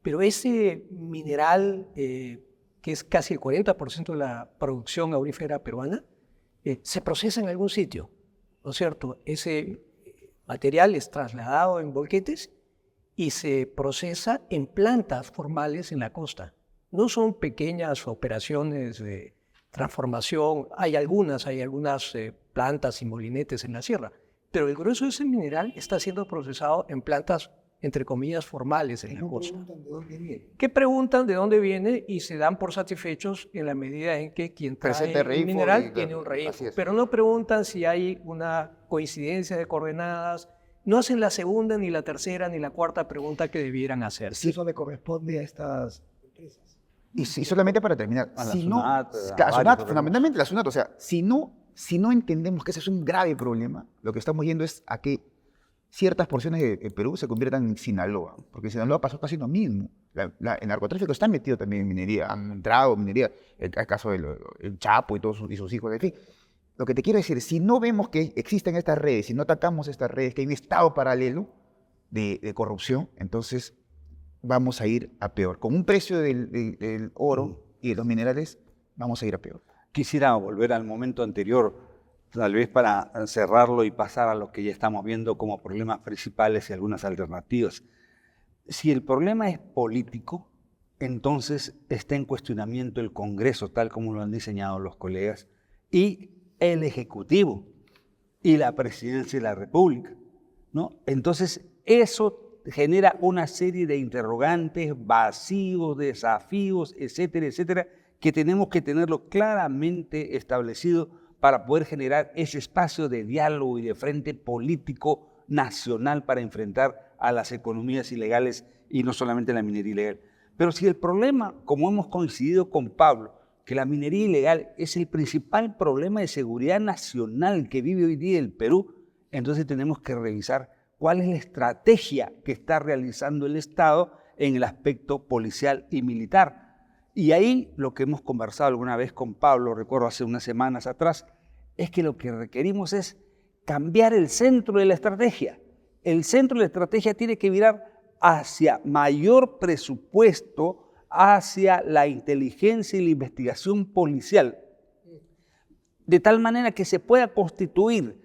pero ese mineral, que es casi el 40% de la producción aurífera peruana, se procesa en algún sitio, ¿no es cierto? Ese material es trasladado en volquetes y se procesa en plantas formales en la costa. No son pequeñas operaciones de transformación. Hay algunas plantas y molinetes en la sierra, pero el grueso de ese mineral está siendo procesado en plantas, entre comillas, formales en la costa. Preguntan de dónde viene. Que preguntan de dónde viene y se dan por satisfechos en la medida en que quien trae Presente el RINFO mineral y- tiene un RINFO. así es. Pero no preguntan si hay una coincidencia de coordenadas, no hacen la segunda, ni la tercera, ni la cuarta pregunta que debieran hacer. Si eso le corresponde a estas empresas. Y solamente para terminar, A la si no, SUNAT, a la varios SUNAT, organismos. fundamentalmente la SUNAT, o sea, si no entendemos que ese es un grave problema, lo que estamos yendo es a que ciertas porciones de Perú se conviertan en Sinaloa, porque en Sinaloa pasó casi lo mismo. El narcotráfico está metido también en minería, han entrado en minería, el caso del el Chapo y sus hijos, en fin. Lo que te quiero decir, si no vemos que existen estas redes, si no atacamos estas redes, que hay un estado paralelo de corrupción, entonces vamos a ir a peor. Con un precio del oro y de los minerales, vamos a ir a peor. Quisiera volver al momento anterior, tal vez para cerrarlo y pasar a lo que ya estamos viendo como problemas principales y algunas alternativas. Si el problema es político, entonces está en cuestionamiento el Congreso, tal como lo han diseñado los colegas, y el Ejecutivo y la Presidencia de la República, ¿no? Entonces, eso genera una serie de interrogantes, vacíos, desafíos, etcétera, etcétera, que tenemos que tenerlo claramente establecido para poder generar ese espacio de diálogo y de frente político nacional para enfrentar a las economías ilegales y no solamente la minería ilegal. Pero si el problema, como hemos coincidido con Pablo, que la minería ilegal es el principal problema de seguridad nacional que vive hoy día el Perú, entonces tenemos que revisar cuál es la estrategia que está realizando el Estado en el aspecto policial y militar. Y ahí lo que hemos conversado alguna vez con Pablo, recuerdo hace unas semanas atrás, es que lo que requerimos es cambiar el centro de la estrategia. El centro de la estrategia tiene que virar hacia mayor presupuesto, hacia la inteligencia y la investigación policial, de tal manera que se pueda constituir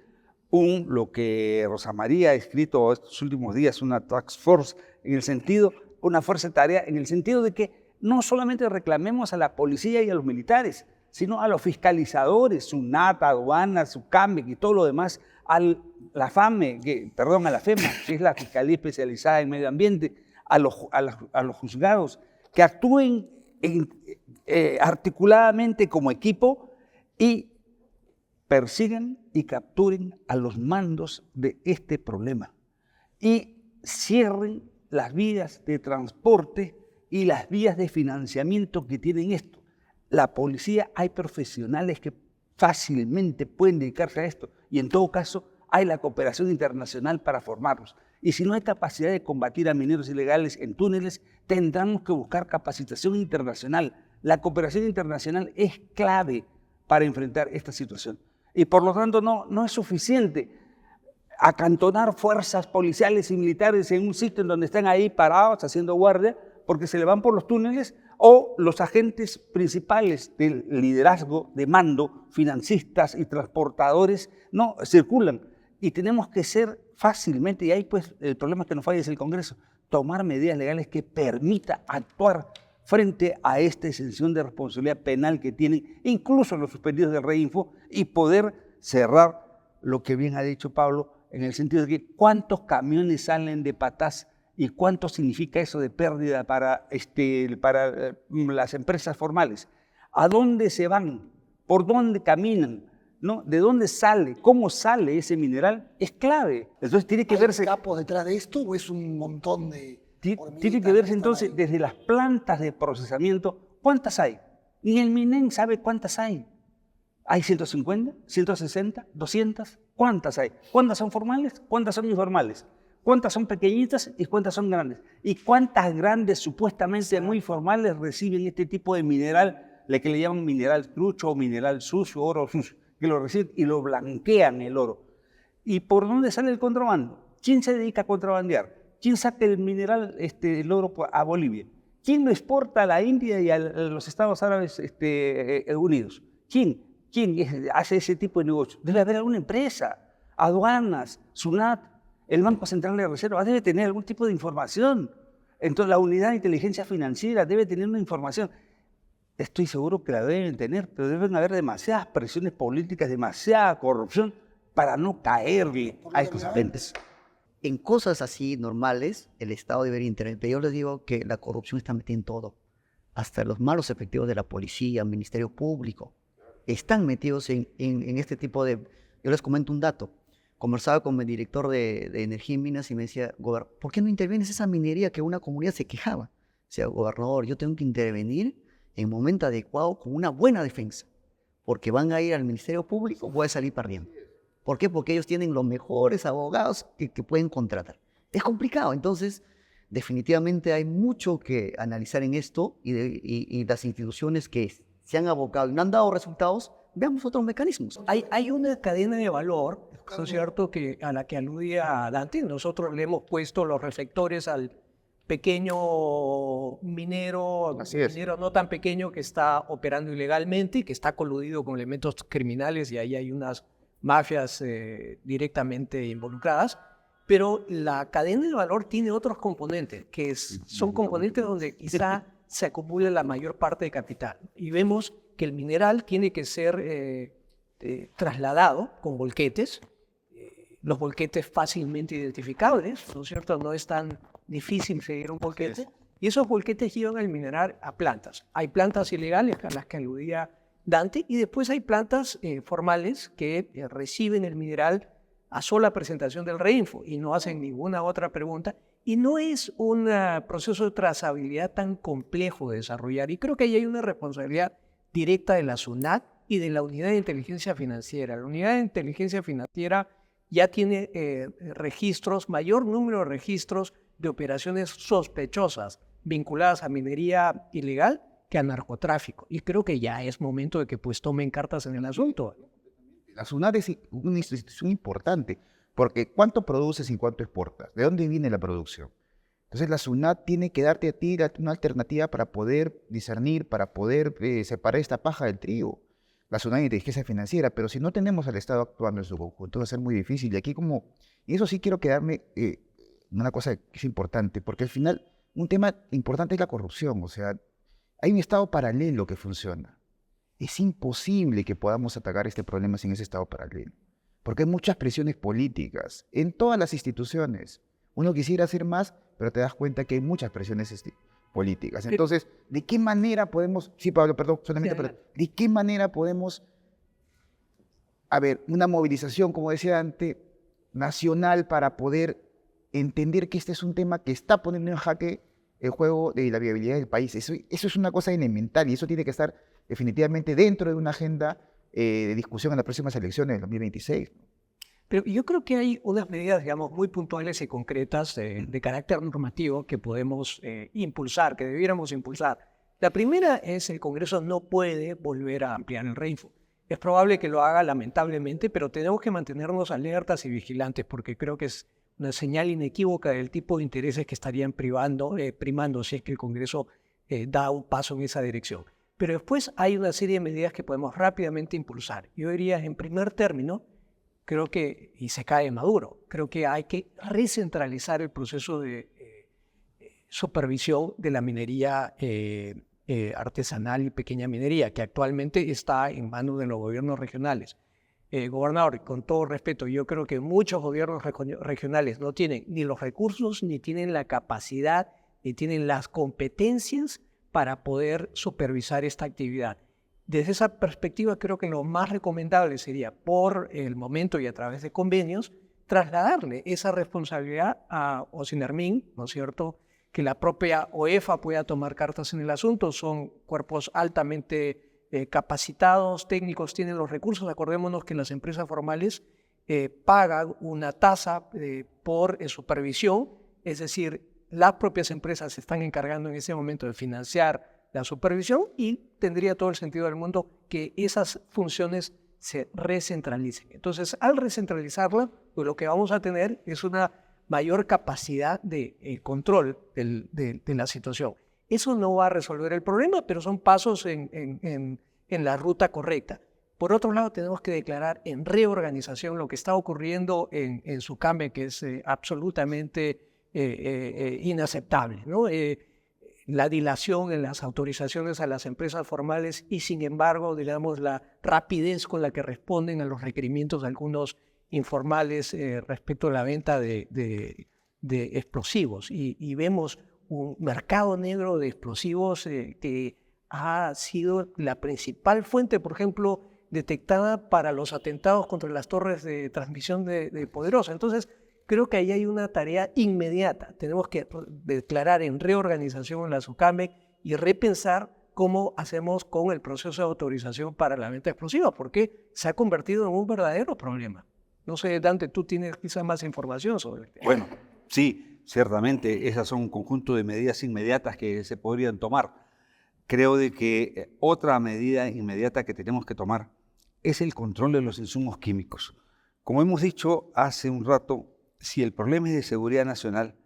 lo que Rosa María ha escrito estos últimos días, una task force, en el sentido, una fuerza de tarea, en el sentido de que no solamente reclamemos a la policía y a los militares, sino a los fiscalizadores, SUNAT, aduanas, SUCAMEC y todo lo demás, a la FAME, a la FEMA, que es la Fiscalía Especializada en Medio Ambiente, a los juzgados, que actúen articuladamente como equipo y persigan y capturen a los mandos de este problema y cierren las vías de transporte y las vías de financiamiento que tienen esto. La policía, hay profesionales que fácilmente pueden dedicarse a esto y en todo caso hay la cooperación internacional para formarlos. Y si no hay capacidad de combatir a mineros ilegales en túneles, tendremos que buscar capacitación internacional. La cooperación internacional es clave para enfrentar esta situación. Y por lo tanto no es suficiente acantonar fuerzas policiales y militares en un sitio en donde están ahí parados haciendo guardia porque se le van por los túneles, o los agentes principales del liderazgo de mando, financistas y transportadores, no circulan. Y tenemos que ser fácilmente, y ahí pues el problema que nos falla es el Congreso, tomar medidas legales que permita actuar frente a esta exención de responsabilidad penal que tienen incluso los suspendidos del REINFO y poder cerrar lo que bien ha dicho Pablo, en el sentido de que cuántos camiones salen de Patás y cuánto significa eso de pérdida para las empresas formales. ¿A dónde se van? ¿Por dónde caminan? ¿No? ¿De dónde sale? ¿Cómo sale ese mineral? Es clave. Entonces tiene que verse... ¿Hay capos detrás de esto o es un montón de hormiguitas Tiene que verse están entonces ahí? desde las plantas de procesamiento. ¿Cuántas hay? Ni el MINEN sabe cuántas hay. ¿Hay 150? ¿160? ¿200? ¿Cuántas hay? ¿Cuántas son formales? ¿Cuántas son informales? ¿Cuántas son pequeñitas y cuántas son grandes? ¿Y cuántas grandes, supuestamente muy formales, reciben este tipo de mineral, la que le llaman mineral trucho o mineral sucio, oro sucio, que lo reciben y lo blanquean el oro? ¿Y por dónde sale el contrabando? ¿Quién se dedica a contrabandear? ¿Quién saca el mineral, el oro a Bolivia? ¿Quién lo exporta a la India y a los Estados Árabes Unidos? ¿Quién hace ese tipo de negocio? Debe haber alguna empresa, aduanas, SUNAT, el Banco Central de Reserva debe tener algún tipo de información. Entonces la Unidad de Inteligencia Financiera debe tener una información. estoy seguro que la deben tener, pero deben haber demasiadas presiones políticas, demasiada corrupción para no caerle a estos agentes. En cosas así normales, el Estado debería intervenir. Pero yo les digo que la corrupción está metida en todo. Hasta los malos efectivos de la policía, Ministerio Público, están metidos en este tipo de... Yo les comento un dato. Conversaba con el director de Energía y Minas y me decía, ¿por qué no intervienes esa minería que una comunidad se quejaba? Decía, gobernador, yo tengo que intervenir en el momento adecuado con una buena defensa, porque van a ir al Ministerio Público, voy a salir perdiendo. ¿Por qué? Porque ellos tienen los mejores abogados que pueden contratar. Es complicado, entonces definitivamente hay mucho que analizar en esto y las instituciones que se han abocado y no han dado resultados, veamos otros mecanismos. Hay una cadena de valor, ¿no es cierto?, a la que aludía Dante. Nosotros le hemos puesto los reflectores al pequeño minero no tan pequeño que está operando ilegalmente y que está coludido con elementos criminales, y ahí hay unas mafias directamente involucradas, pero la cadena de valor tiene otros componentes, que son componentes donde quizá se acumula la mayor parte de capital. Y vemos que el mineral tiene que ser trasladado con volquetes, los volquetes fácilmente identificables, ¿no es cierto? No es tan difícil seguir un volquete, y esos volquetes llevan el mineral a plantas. Hay plantas ilegales a las que aludía Dante, y después hay plantas formales que reciben el mineral a sola presentación del Reinfo y no hacen ninguna otra pregunta, y no es un proceso de trazabilidad tan complejo de desarrollar, y creo que ahí hay una responsabilidad directa de la SUNAT y de la Unidad de Inteligencia Financiera. La Unidad de Inteligencia Financiera ya tiene registros, mayor número de registros de operaciones sospechosas vinculadas a minería ilegal que a narcotráfico. Y creo que ya es momento de que pues tomen cartas en el asunto. La SUNAT es una institución importante, porque ¿cuánto produces y cuánto exportas? ¿De dónde viene la producción? Entonces la SUNAT tiene que darte a ti una alternativa para poder discernir, para poder separar esta paja del trigo. La SUNAT de Inteligencia Financiera, pero si no tenemos al Estado actuando en su conjunto va a ser muy difícil. Y eso sí quiero quedarme una cosa que es importante, porque al final un tema importante es la corrupción. O sea, hay un Estado paralelo que funciona. Es imposible que podamos atacar este problema sin ese Estado paralelo, porque hay muchas presiones políticas en todas las instituciones. Uno quisiera hacer más, pero te das cuenta que hay muchas presiones políticas. Entonces, ¿de qué manera podemos... Sí, Pablo, perdón, solamente... Sí, ¿de qué manera podemos... una movilización, como decía antes, nacional para poder entender que este es un tema que está poniendo en jaque el juego de la viabilidad del país? Eso es una cosa elemental y eso tiene que estar definitivamente dentro de una agenda de discusión en las próximas elecciones del 2026. Pero yo creo que hay unas medidas, digamos, muy puntuales y concretas de carácter normativo que podemos impulsar, que debiéramos impulsar. La primera es el Congreso no puede volver a ampliar el Reinfo. Es probable que lo haga, lamentablemente, pero tenemos que mantenernos alertas y vigilantes, porque creo que es una señal inequívoca del tipo de intereses que estarían primando si es que el Congreso da un paso en esa dirección. Pero después hay una serie de medidas que podemos rápidamente impulsar. Yo diría, en primer término, creo que, y se cae Maduro, creo que hay que recentralizar el proceso de supervisión de la minería artesanal y pequeña minería, que actualmente está en manos de los gobiernos regionales. Gobernador, con todo respeto, yo creo que muchos gobiernos regionales no tienen ni los recursos, ni tienen la capacidad, ni tienen las competencias para poder supervisar esta actividad. Desde esa perspectiva, creo que lo más recomendable sería, por el momento y a través de convenios, trasladarle esa responsabilidad a Ocinermin, ¿no es cierto?, que la propia OEFA pueda tomar cartas en el asunto. Son cuerpos altamente capacitados, técnicos, tienen los recursos. Acordémonos que las empresas formales pagan una tasa por supervisión, es decir, las propias empresas se están encargando en ese momento de financiar la supervisión y tendría todo el sentido del mundo que esas funciones se recentralicen. Entonces, al recentralizarla, pues lo que vamos a tener es una mayor capacidad de control de la situación. Eso no va a resolver el problema, pero son pasos en la ruta correcta. Por otro lado, tenemos que declarar en reorganización lo que está ocurriendo en Sucambe, que es absolutamente inaceptable, ¿no? la dilación en las autorizaciones a las empresas formales y, sin embargo, digamos, la rapidez con la que responden a los requerimientos de algunos informales respecto a la venta de explosivos. Y vemos un mercado negro de explosivos que ha sido la principal fuente, por ejemplo, detectada para los atentados contra las torres de transmisión de Poderosa. Entonces, creo que ahí hay una tarea inmediata. Tenemos que declarar en reorganización en la SUCAMEC y repensar cómo hacemos con el proceso de autorización para la venta de explosivos, porque se ha convertido en un verdadero problema. No sé, Dante, tú tienes quizás más información sobre el tema. Bueno, sí, ciertamente esas son un conjunto de medidas inmediatas que se podrían tomar. Creo de que otra medida inmediata que tenemos que tomar es el control de los insumos químicos. Como hemos dicho hace un rato, si el problema es de seguridad nacional,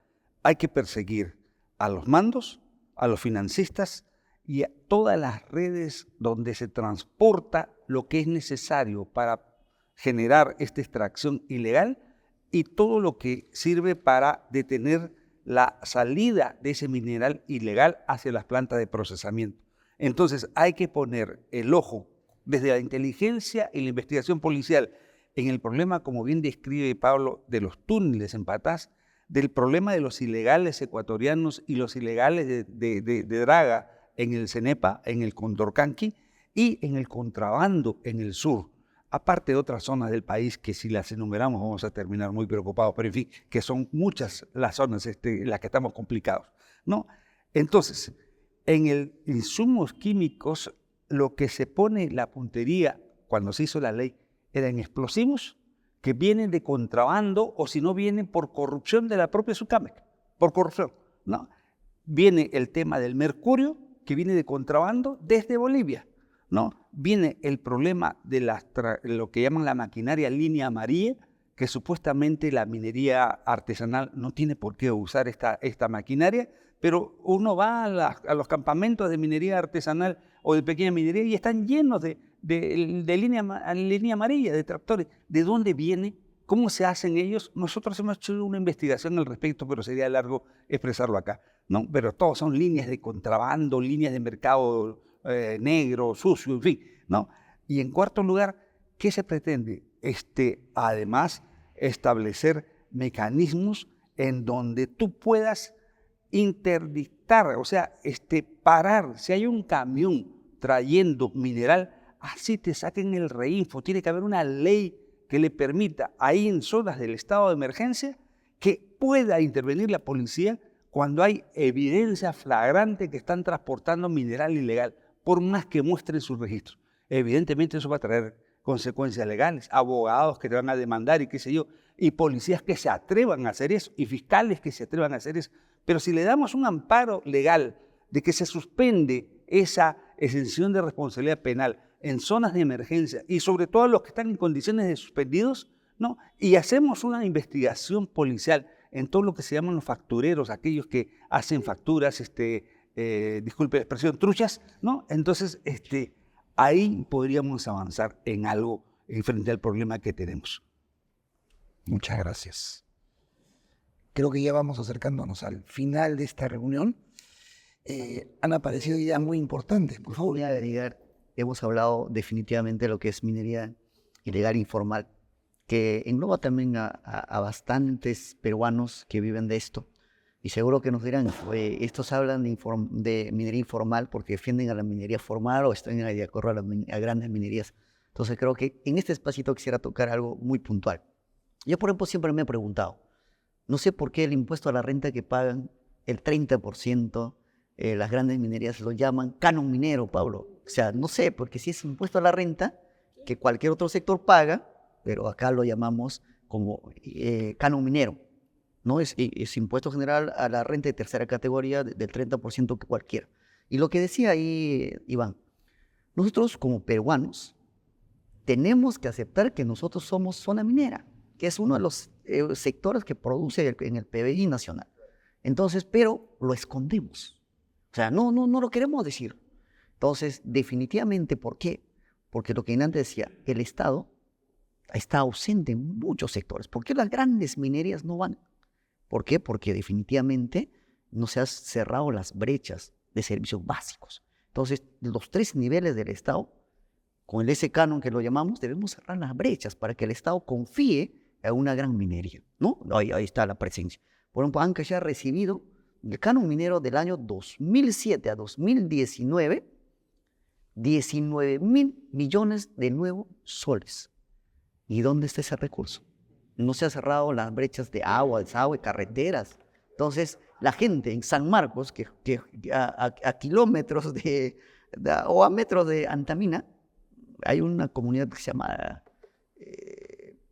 hay que perseguir a los mandos, a los financistas y a todas las redes donde se transporta lo que es necesario para generar esta extracción ilegal y todo lo que sirve para detener la salida de ese mineral ilegal hacia las plantas de procesamiento. Entonces hay que poner el ojo desde la inteligencia y la investigación policial en el problema, como bien describe Pablo, de los túneles en Patás, del problema de los ilegales ecuatorianos y los ilegales de draga en el Cenepa, en el Condorcanqui y en el contrabando en el sur, aparte de otras zonas del país que si las enumeramos vamos a terminar muy preocupados, pero en fin, que son muchas las zonas en las que estamos complicados, ¿no? Entonces, en el insumos químicos, lo que se pone la puntería cuando se hizo la ley eran explosivos que vienen de contrabando o si no vienen por corrupción de la propia SUCAMEC, por corrupción, ¿no? Viene el tema del mercurio que viene de contrabando desde Bolivia, ¿no? Viene el problema de lo que llaman la maquinaria línea amarilla, que supuestamente la minería artesanal no tiene por qué usar esta maquinaria, pero uno va a los campamentos de minería artesanal o de pequeña minería y están llenos de línea amarilla, de tractores. ¿De dónde viene? ¿Cómo se hacen ellos? Nosotros hemos hecho una investigación al respecto, pero sería largo expresarlo acá, ¿no? Pero todos son líneas de contrabando, líneas de mercado negro, sucio, en fin, ¿no? Y en cuarto lugar, ¿qué se pretende? Además, establecer mecanismos en donde tú puedas interdictar, o sea, parar. Si hay un camión trayendo mineral, así te saquen el reinfo. Tiene que haber una ley que le permita, ahí en zonas del estado de emergencia, que pueda intervenir la policía cuando hay evidencia flagrante que están transportando mineral ilegal, por más que muestren sus registros. Evidentemente eso va a traer consecuencias legales, abogados que te van a demandar y qué sé yo, y policías que se atrevan a hacer eso, y fiscales que se atrevan a hacer eso. Pero si le damos un amparo legal de que se suspende esa exención de responsabilidad penal en zonas de emergencia y sobre todo los que están en condiciones de suspendidos, ¿no? Y hacemos una investigación policial en todo lo que se llaman los factureros, aquellos que hacen facturas, disculpe la expresión, truchas, ¿no? Entonces, ahí podríamos avanzar en algo frente al problema que tenemos. Muchas gracias. Creo que ya vamos acercándonos al final de esta reunión. Han aparecido ideas muy importantes, por favor. Voy a agregar, hemos hablado definitivamente de lo que es minería ilegal informal, que engloba también a bastantes peruanos que viven de esto. Y seguro que nos dirán, estos hablan de minería informal porque defienden a la minería formal o están de acuerdo a grandes minerías. Entonces creo que en este espacito quisiera tocar algo muy puntual. Yo, por ejemplo, siempre me he preguntado, no sé por qué el impuesto a la renta que pagan, el 30%, las grandes minerías lo llaman canon minero, Pablo. O sea, no sé, porque si es impuesto a la renta que cualquier otro sector paga, pero acá lo llamamos como canon minero. ¿No? Es impuesto general a la renta de tercera categoría del 30% que cualquiera. Y lo que decía ahí Iván, nosotros como peruanos tenemos que aceptar que nosotros somos zona minera, que es uno de los sectores que produce en el PBI nacional. Entonces, pero lo escondemos. O sea, no lo queremos decir. Entonces, definitivamente, ¿por qué? Porque lo que antes decía, el Estado está ausente en muchos sectores. ¿Por qué las grandes minerías no van? ¿Por qué? Porque definitivamente no se han cerrado las brechas de servicios básicos. Entonces, los 3 niveles del Estado, con ese canon que lo llamamos, debemos cerrar las brechas para que el Estado confíe en una gran minería, ¿no? Ahí está la presencia. Por ejemplo, Ancash ya ha recibido el canon minero del año 2007 a 2019, 19.000 millones de nuevos soles. ¿Y dónde está ese recurso? No se han cerrado las brechas de agua, desagüe, carreteras. Entonces, la gente en San Marcos, que a kilómetros o a metros de Antamina, hay una comunidad que se llama,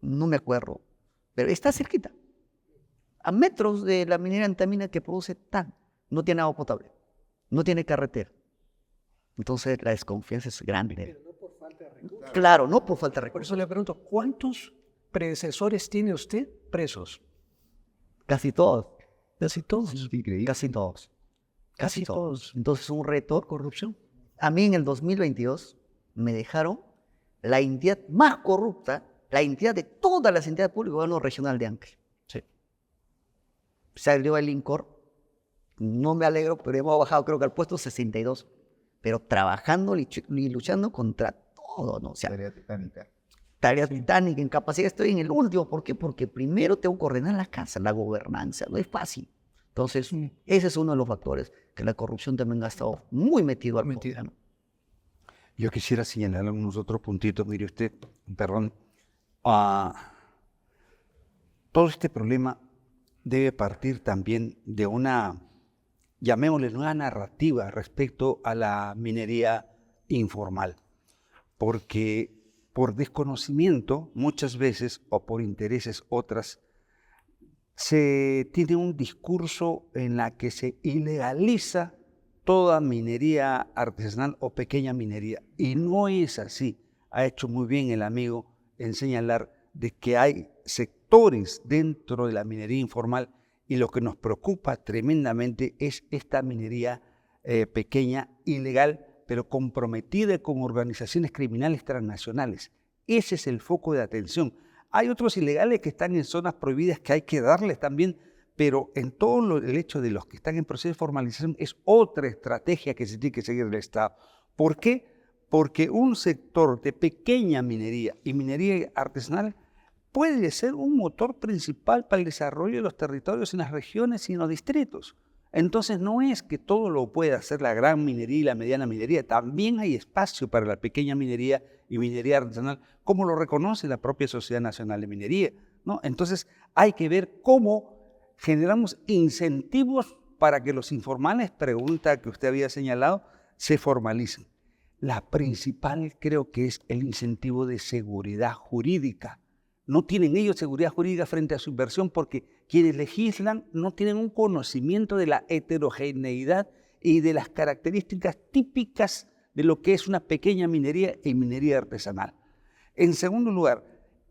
no me acuerdo, pero está cerquita. A metros de la minera Antamina que produce tan, no tiene agua potable, no tiene carretera. Entonces, la desconfianza es grande. Pero no por falta de recursos. Claro, no por falta de Por recursos. eso le pregunto, ¿cuántos predecesores tiene usted presos? Casi todos. Casi todos. Increíble. Casi todos. Casi todos. Entonces, un reto. Corrupción. A mí en el 2022 me dejaron la entidad más corrupta, la entidad de todas las entidades públicas, el gobierno regional de Ancash. Sí. Salió el INCOR, no me alegro, pero hemos bajado creo que al puesto 62, pero trabajando y luchando contra todo, ¿no? O sea, Tarea titánica. tarea titánica, incapacidad, estoy en el último. ¿Por qué? Porque primero tengo que ordenar la casa, la gobernanza, no es fácil. Entonces, ese es uno de los factores, que la corrupción también ha estado muy metido al poder, ¿no? Yo quisiera señalar algunos otros puntitos. Mire usted, perdón, todo este problema debe partir también de una, llamémosle, nueva narrativa respecto a la minería informal. Porque por desconocimiento, muchas veces, o por intereses otras, se tiene un discurso en la que se ilegaliza toda minería artesanal o pequeña minería. Y no es así. Ha hecho muy bien el amigo en señalar de que hay sectores dentro de la minería informal y lo que nos preocupa tremendamente es esta minería pequeña, ilegal, pero comprometida con organizaciones criminales transnacionales. Ese es el foco de atención. Hay otros ilegales que están en zonas prohibidas que hay que darles también, pero en todo el hecho de los que están en proceso de formalización es otra estrategia que se tiene que seguir el Estado. ¿Por qué? Porque un sector de pequeña minería y minería artesanal puede ser un motor principal para el desarrollo de los territorios en las regiones y en los distritos. Entonces no es que todo lo pueda hacer la gran minería y la mediana minería, también hay espacio para la pequeña minería y minería artesanal, como lo reconoce la propia Sociedad Nacional de Minería, ¿no? Entonces hay que ver cómo generamos incentivos para que los informales, pregunta que usted había señalado, se formalicen. La principal creo que es el incentivo de seguridad jurídica. No tienen ellos seguridad jurídica frente a su inversión porque quienes legislan no tienen un conocimiento de la heterogeneidad y de las características típicas de lo que es una pequeña minería y minería artesanal. En segundo lugar,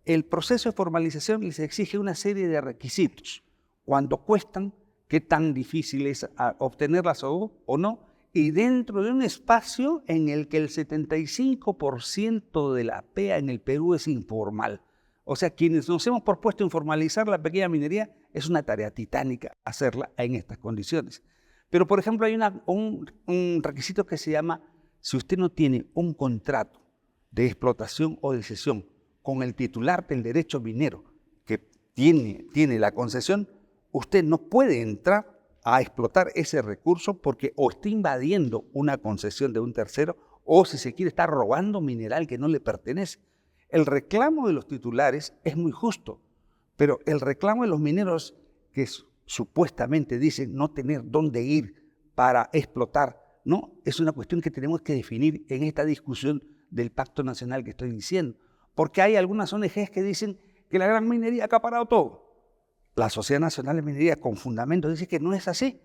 el proceso de formalización les exige una serie de requisitos. ¿Cuánto cuestan? ¿Qué tan difícil es obtenerlas o no? Y dentro de un espacio en el que el 75% de la PEA en el Perú es informal. O sea, quienes nos hemos propuesto informalizar la pequeña minería, es una tarea titánica hacerla en estas condiciones. Pero, por ejemplo, hay un requisito que se llama, si usted no tiene un contrato de explotación o de cesión con el titular del derecho minero que tiene la concesión, usted no puede entrar a explotar ese recurso porque o está invadiendo una concesión de un tercero o, si se quiere, está robando mineral que no le pertenece. El reclamo de los titulares es muy justo, pero el reclamo de los mineros que supuestamente dicen no tener dónde ir para explotar, no, es una cuestión que tenemos que definir en esta discusión del Pacto Nacional que estoy diciendo, porque hay algunas ONGs que dicen que la gran minería ha acaparado todo. La Sociedad Nacional de Minería, con fundamento, dice que no es así,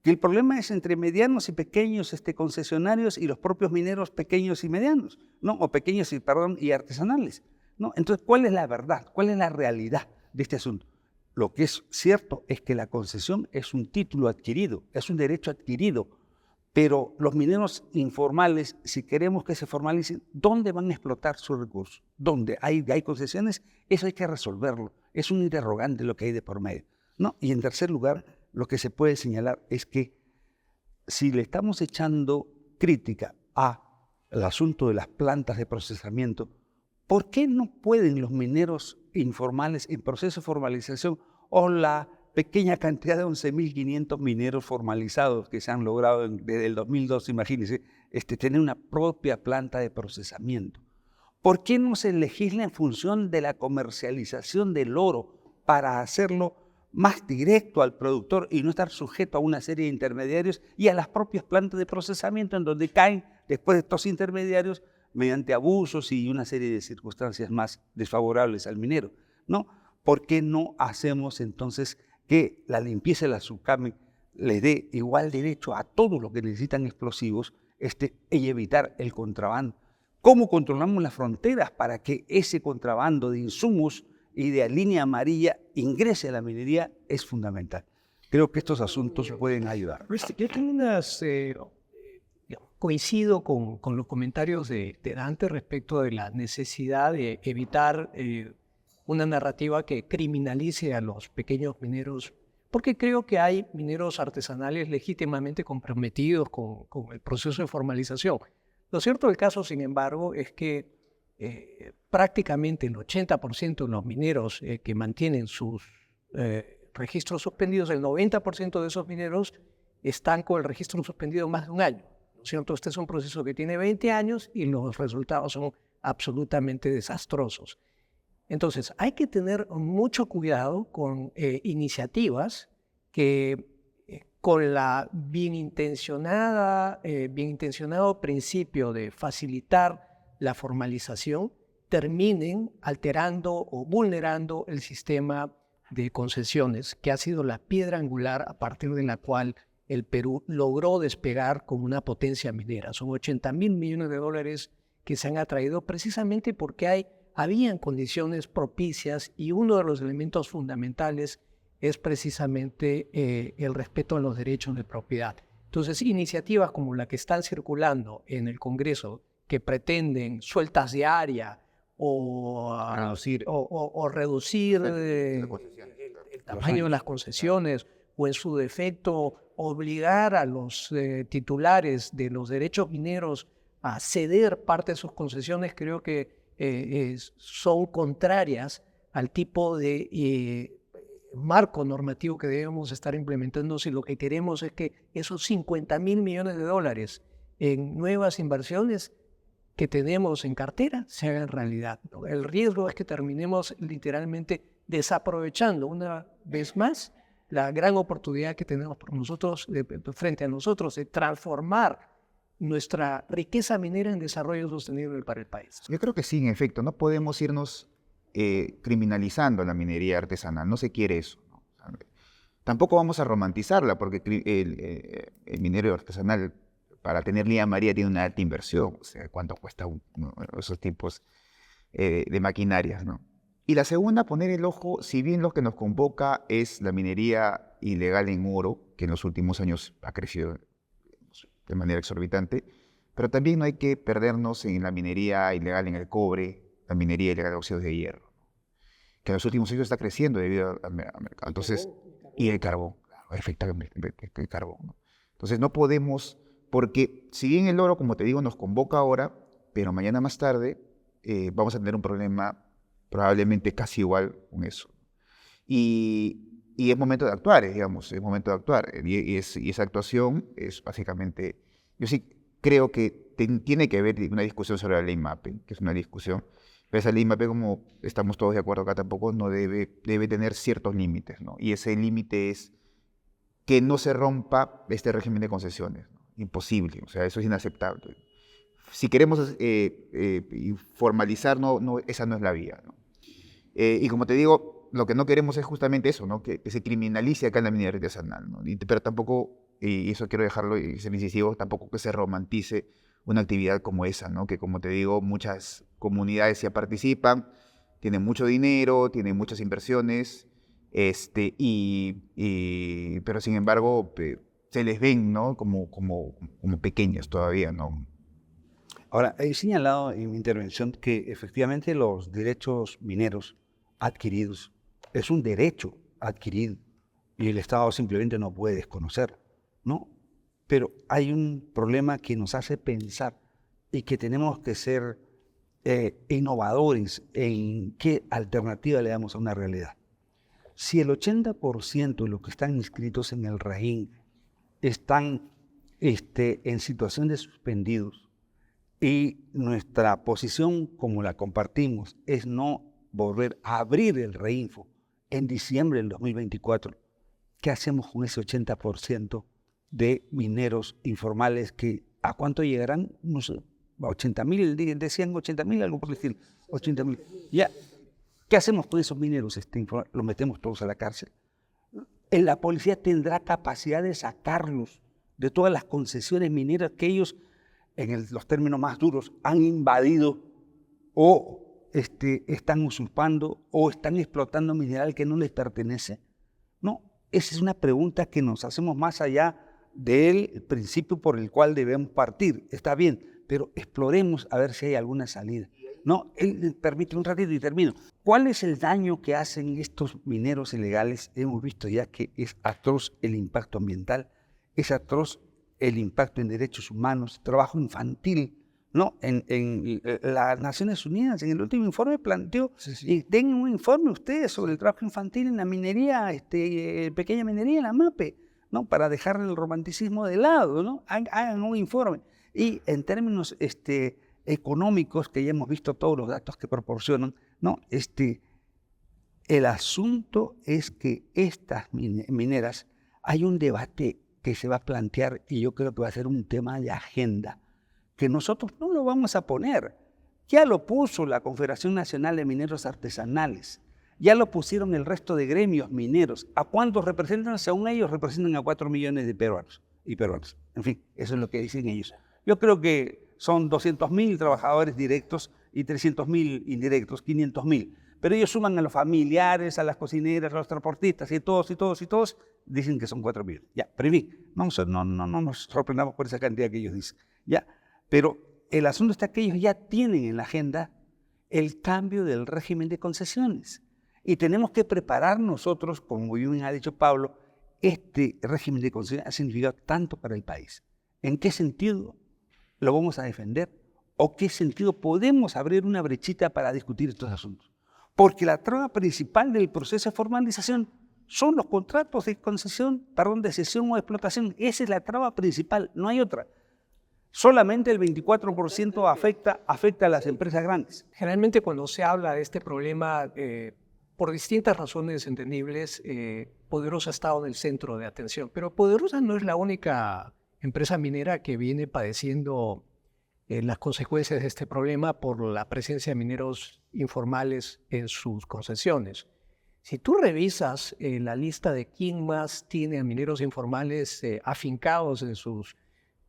que el problema es entre medianos y pequeños concesionarios y los propios mineros pequeños y medianos, ¿no? O pequeños y artesanales, ¿no? Entonces, ¿cuál es la verdad? ¿Cuál es la realidad de este asunto? Lo que es cierto es que la concesión es un título adquirido, es un derecho adquirido, pero los mineros informales, si queremos que se formalicen, ¿dónde van a explotar sus recursos? ¿Dónde? ¿Hay concesiones? Eso hay que resolverlo. Es un interrogante lo que hay de por medio, ¿no? Y en tercer lugar, lo que se puede señalar es que si le estamos echando crítica al asunto de las plantas de procesamiento, ¿por qué no pueden los mineros informales en proceso de formalización o la pequeña cantidad de 11.500 mineros formalizados que se han logrado desde el 2002, imagínense, tener una propia planta de procesamiento? ¿Por qué no se legisla en función de la comercialización del oro para hacerlo más directo al productor y no estar sujeto a una serie de intermediarios y a las propias plantas de procesamiento en donde caen después de estos intermediarios mediante abusos y una serie de circunstancias más desfavorables al minero? ¿No? ¿Por qué no hacemos entonces que la limpieza de la SUCAMI le dé igual derecho a todos los que necesitan explosivos y evitar el contrabando? ¿Cómo controlamos las fronteras para que ese contrabando de insumos y de línea amarilla ingrese a la minería? Es fundamental. Creo que estos asuntos pueden ayudar. Yo tengo coincido con los comentarios de Dante respecto de la necesidad de evitar una narrativa que criminalice a los pequeños mineros, porque creo que hay mineros artesanales legítimamente comprometidos con el proceso de formalización. Lo cierto del caso, sin embargo, es que prácticamente el 80% de los mineros que mantienen sus registros suspendidos, el 90% de esos mineros están con el registro suspendido más de un año. ¿No es cierto? Este es un proceso que tiene 20 años y los resultados son absolutamente desastrosos. Entonces, hay que tener mucho cuidado con iniciativas que con la bien intencionado principio de facilitar la formalización, terminen alterando o vulnerando el sistema de concesiones, que ha sido la piedra angular a partir de la cual el Perú logró despegar como una potencia minera. Son 80.000 millones de dólares que se han atraído precisamente porque habían condiciones propicias y uno de los elementos fundamentales es precisamente el respeto a los derechos de propiedad. Entonces, iniciativas como la que están circulando en el Congreso, que pretenden sueltas de área o reducir el tamaño de las concesiones o en su defecto obligar a los titulares de los derechos mineros a ceder parte de sus concesiones, creo que son contrarias al tipo de marco normativo que debemos estar implementando si lo que queremos es que esos 50.000 millones de dólares en nuevas inversiones que tenemos en cartera se hagan realidad, ¿no? El riesgo es que terminemos literalmente desaprovechando una vez más la gran oportunidad que tenemos por nosotros, frente a nosotros, de transformar nuestra riqueza minera en desarrollo sostenible para el país. Yo creo que sí, en efecto, no podemos irnos criminalizando la minería artesanal, no se quiere eso, ¿no? O sea, tampoco vamos a romantizarla, porque el minero artesanal, para tener línea amarilla, tiene una alta inversión, o sea, cuánto cuesta esos tipos de maquinarias, ¿no? Y la segunda, poner el ojo, si bien lo que nos convoca es la minería ilegal en oro, que en los últimos años ha crecido de manera exorbitante, pero también no hay que perdernos en la minería ilegal en el cobre, la minería ilegal de óxidos de hierro, que en los últimos años está creciendo debido al mercado. Entonces, y el carbón, claro, efectivamente, el carbón, ¿no? Entonces no podemos, porque si bien el oro, como te digo, nos convoca ahora, pero mañana más tarde vamos a tener un problema probablemente casi igual con eso. Y es momento de actuar, digamos, es momento de actuar. Y esa actuación es básicamente, yo sí creo que tiene que haber una discusión sobre la ley MAPE, que es una discusión, pero esa ley MAPE, como estamos todos de acuerdo acá, tampoco no debe tener ciertos límites, ¿no? Y ese límite es que no se rompa este régimen de concesiones, ¿no? Imposible, o sea, eso es inaceptable. Si queremos formalizar, esa no es la vía, ¿no? Y como te digo, lo que no queremos es justamente eso, ¿no? Que se criminalice acá en la minería artesanal, ¿no? Pero tampoco, y eso quiero dejarlo y ser incisivo, tampoco que se romantice una actividad como esa, ¿no? Que como te digo, muchas comunidades ya participan, tienen mucho dinero, tienen muchas inversiones, pero sin embargo se les ven, ¿no? como pequeñas todavía, ¿no? Ahora, he señalado en mi intervención que efectivamente los derechos mineros adquiridos es un derecho adquirido y el Estado simplemente no puede desconocerlo, ¿no? Pero hay un problema que nos hace pensar y que tenemos que ser innovadores en qué alternativa le damos a una realidad. Si el 80% de los que están inscritos en el RAIN están en situación de suspendidos y nuestra posición, como la compartimos, es no volver a abrir el REINFO en diciembre del 2024, ¿qué hacemos con ese 80% de mineros informales que a cuánto llegarán? No sé, a 80.000, decían 80.000, algo por decir, 80.000. Ya, ¿qué hacemos con esos mineros informales? ¿Los metemos todos a la cárcel? La policía tendrá capacidad de sacarlos de todas las concesiones mineras que ellos, en los términos más duros, han invadido o están usurpando o están explotando mineral que no les pertenece. No, esa es una pregunta que nos hacemos más allá del principio por el cual debemos partir. Está bien, pero exploremos a ver si hay alguna salida. No, permíteme un ratito y termino. ¿Cuál es el daño que hacen estos mineros ilegales? Hemos visto ya que es atroz el impacto ambiental, es atroz el impacto en derechos humanos, trabajo infantil, ¿no? En las Naciones Unidas, en el último informe planteó, y den un informe ustedes sobre el trabajo infantil en la minería, pequeña minería en la MAPE, ¿no? Para dejar el romanticismo de lado, ¿no? Hagan un informe. Y en términos económicos, que ya hemos visto todos los datos que proporcionan, ¿no? El asunto es que estas mineras, hay un debate que se va a plantear y yo creo que va a ser un tema de agenda, que nosotros no lo vamos a poner. Ya lo puso la Confederación Nacional de Mineros Artesanales, ya lo pusieron el resto de gremios mineros. ¿A cuántos representan? Según ellos representan a 4 millones de peruanos y peruanas. En fin, eso es lo que dicen ellos. Yo creo que son 200.000 trabajadores directos y 300.000 indirectos, 500.000. Pero ellos suman a los familiares, a las cocineras, a los transportistas y todos, dicen que son 4 millones. Ya, pero en fin, no nos sorprendamos por esa cantidad que ellos dicen. Ya, pero el asunto está que ellos ya tienen en la agenda el cambio del régimen de concesiones. Y tenemos que preparar nosotros, como bien ha dicho Pablo, este régimen de concesiones ha significado tanto para el país. ¿En qué sentido lo vamos a defender? ¿O qué sentido podemos abrir una brechita para discutir estos asuntos? Porque la traba principal del proceso de formalización son los contratos de concesión, de cesión o explotación. Esa es la traba principal, no hay otra. Solamente el 24% afecta a las empresas grandes. Generalmente cuando se habla de este problema, por distintas razones entendibles, Poderosa ha estado en el centro de atención. Pero Poderosa no es la única empresa minera que viene padeciendo las consecuencias de este problema por la presencia de mineros informales en sus concesiones. Si tú revisas la lista de quién más tiene a mineros informales afincados en sus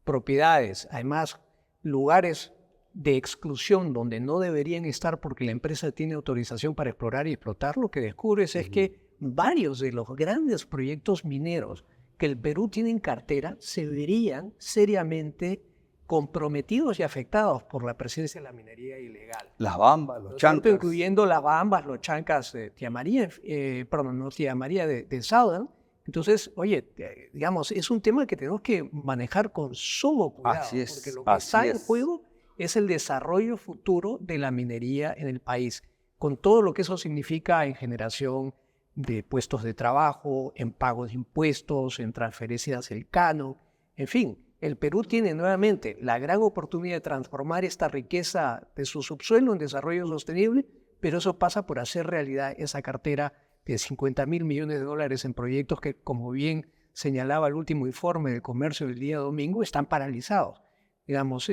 propiedades, además lugares de exclusión donde no deberían estar porque la empresa tiene autorización para explorar y explotar, lo que descubres es que varios de los grandes proyectos mineros que el Perú tiene en cartera se verían seriamente comprometidos y afectados por la presencia de la minería ilegal. Las bambas, los chancas. Incluyendo las bambas, los chancas de Tía María, de Southern. Entonces, oye, digamos, es un tema que tenemos que manejar con sumo cuidado. Así es, porque lo que está en juego es el desarrollo futuro de la minería en el país, con todo lo que eso significa en generación de puestos de trabajo, en pagos de impuestos, en transferencias del canon, en fin. El Perú tiene nuevamente la gran oportunidad de transformar esta riqueza de su subsuelo en desarrollo sostenible, pero eso pasa por hacer realidad esa cartera de 50.000 millones de dólares en proyectos que, como bien señalaba el último informe del comercio del día domingo, están paralizados. Digamos,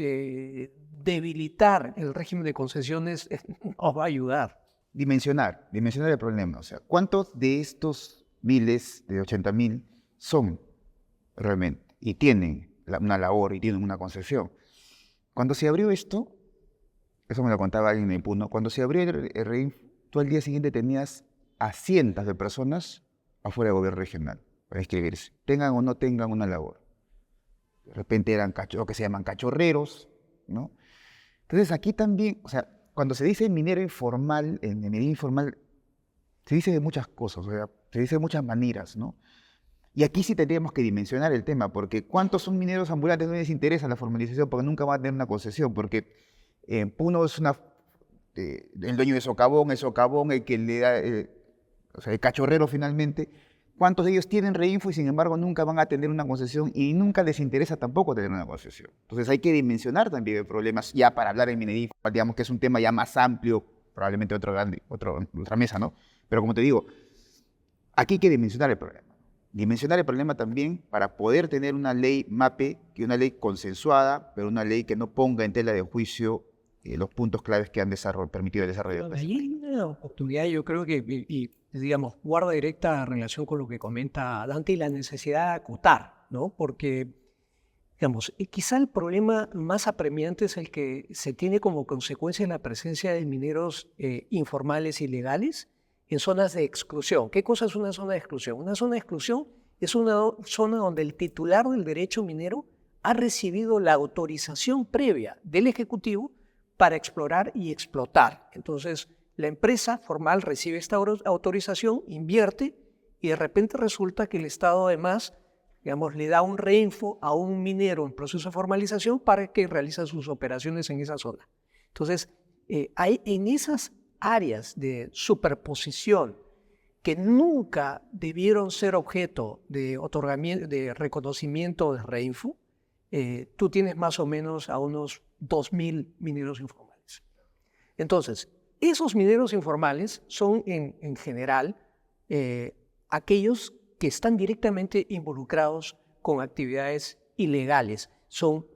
debilitar el régimen de concesiones nos va a ayudar. Dimensionar el problema. O sea, ¿cuántos de estos miles, de 80.000, son realmente y tienen una labor y tienen una concesión? Cuando se abrió esto, eso me lo contaba alguien en Puno, cuando se abrió el REINFO, tú al día siguiente tenías a cientos de personas afuera del gobierno regional para inscribirse, tengan o no tengan una labor. De repente eran lo que se llaman cachorreros, ¿no? Entonces aquí también, o sea, cuando se dice minero informal, en minería informal, se dice de muchas cosas, o sea, se dice de muchas maneras, ¿no? Y aquí sí tendríamos que dimensionar el tema, porque ¿cuántos son mineros ambulantes? No les interesa la formalización porque nunca van a tener una concesión, porque uno es el dueño de socavón, el que le da, o sea, el cachorrero finalmente. ¿Cuántos de ellos tienen reinfo y sin embargo nunca van a tener una concesión y nunca les interesa tampoco tener una concesión? Entonces hay que dimensionar también el problema ya para hablar en minería, digamos que es un tema ya más amplio, probablemente otra mesa, ¿no? Pero como te digo, aquí hay que dimensionar el problema. Dimensionar el problema también para poder tener una ley MAPE, que una ley consensuada, pero una ley que no ponga en tela de juicio los puntos claves que han permitido el desarrollo del país. Ahí hay una oportunidad, yo creo que, digamos, guarda directa relación con lo que comenta Dante y la necesidad de acotar, ¿no? Porque, digamos, quizá el problema más apremiante es el que se tiene como consecuencia de la presencia de mineros informales y ilegales en zonas de exclusión. ¿Qué cosa es una zona de exclusión? Una zona de exclusión es una zona donde el titular del derecho minero ha recibido la autorización previa del Ejecutivo para explorar y explotar. Entonces, la empresa formal recibe esta autorización, invierte y de repente resulta que el Estado además, digamos, le da un reinfo a un minero en proceso de formalización para que realice sus operaciones en esa zona. Entonces, hay en esas áreas de superposición que nunca debieron ser objeto de otorgamiento, de reconocimiento de reinfo, tú tienes más o menos a unos 2.000 mineros informales. Entonces, esos mineros informales son en general aquellos que están directamente involucrados con actividades ilegales. Son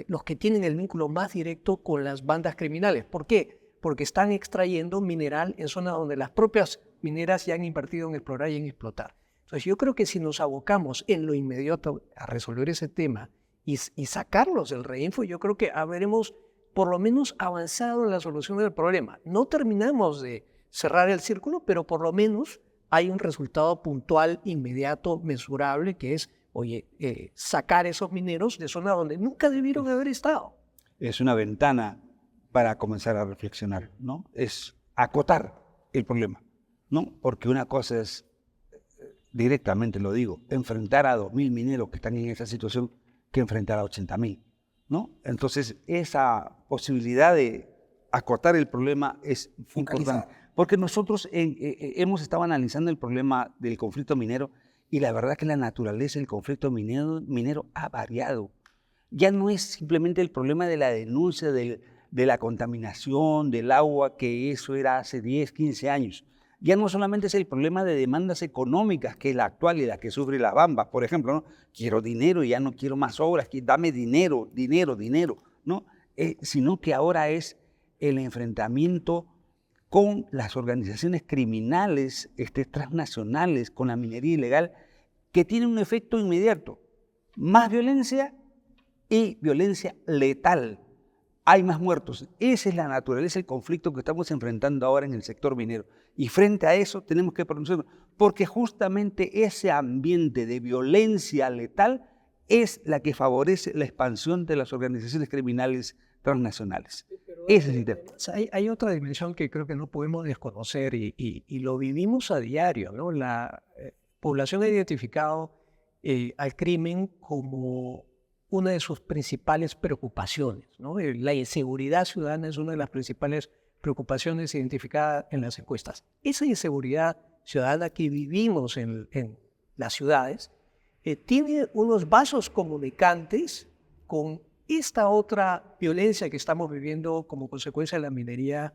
los que tienen el vínculo más directo con las bandas criminales. ¿Por qué? Porque están extrayendo mineral en zonas donde las propias mineras ya han invertido en explorar y en explotar. Entonces yo creo que si nos abocamos en lo inmediato a resolver ese tema y sacarlos del reinfo, yo creo que habremos por lo menos avanzado en la solución del problema. No terminamos de cerrar el círculo, pero por lo menos hay un resultado puntual, inmediato, mesurable, que es, sacar esos mineros de zonas donde nunca debieron haber estado. Es una ventana para comenzar a reflexionar, ¿no? Es acotar el problema, ¿no? Porque una cosa es, directamente lo digo, enfrentar a 2.000 mineros que están en esa situación que enfrentar a 80.000, ¿no? Entonces, esa posibilidad de acotar el problema es importante. Porque nosotros hemos estado analizando el problema del conflicto minero y la verdad que la naturaleza del conflicto minero ha variado. Ya no es simplemente el problema de la denuncia de la contaminación del agua, que eso era hace 10, 15 años. Ya no solamente es el problema de demandas económicas, que es la actual y la que sufre las Bambas, por ejemplo, ¿no? Quiero dinero y ya no quiero más obras, dame dinero, ¿no? Sino que ahora es el enfrentamiento con las organizaciones criminales transnacionales, con la minería ilegal, que tiene un efecto inmediato: más violencia y violencia letal. Hay más muertos. Esa es la naturaleza del conflicto que estamos enfrentando ahora en el sector minero. Y frente a eso tenemos que pronunciarnos, porque justamente ese ambiente de violencia letal es la que favorece la expansión de las organizaciones criminales transnacionales. Ese es el tema. Hay otra dimensión que creo que no podemos desconocer y lo vivimos a diario, ¿no? La población ha identificado al crimen como una de sus principales preocupaciones, ¿no? La inseguridad ciudadana es una de las principales preocupaciones identificadas en las encuestas. Esa inseguridad ciudadana que vivimos en las ciudades tiene unos vasos comunicantes con esta otra violencia que estamos viviendo como consecuencia de la minería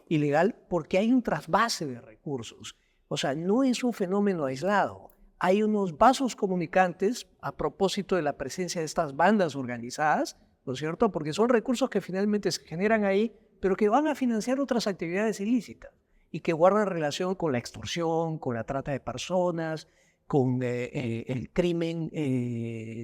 ilegal, porque hay un trasvase de recursos. O sea, no es un fenómeno aislado. Hay unos vasos comunicantes a propósito de la presencia de estas bandas organizadas, ¿no es cierto? Porque son recursos que finalmente se generan ahí, pero que van a financiar otras actividades ilícitas y que guardan relación con la extorsión, con la trata de personas, con el crimen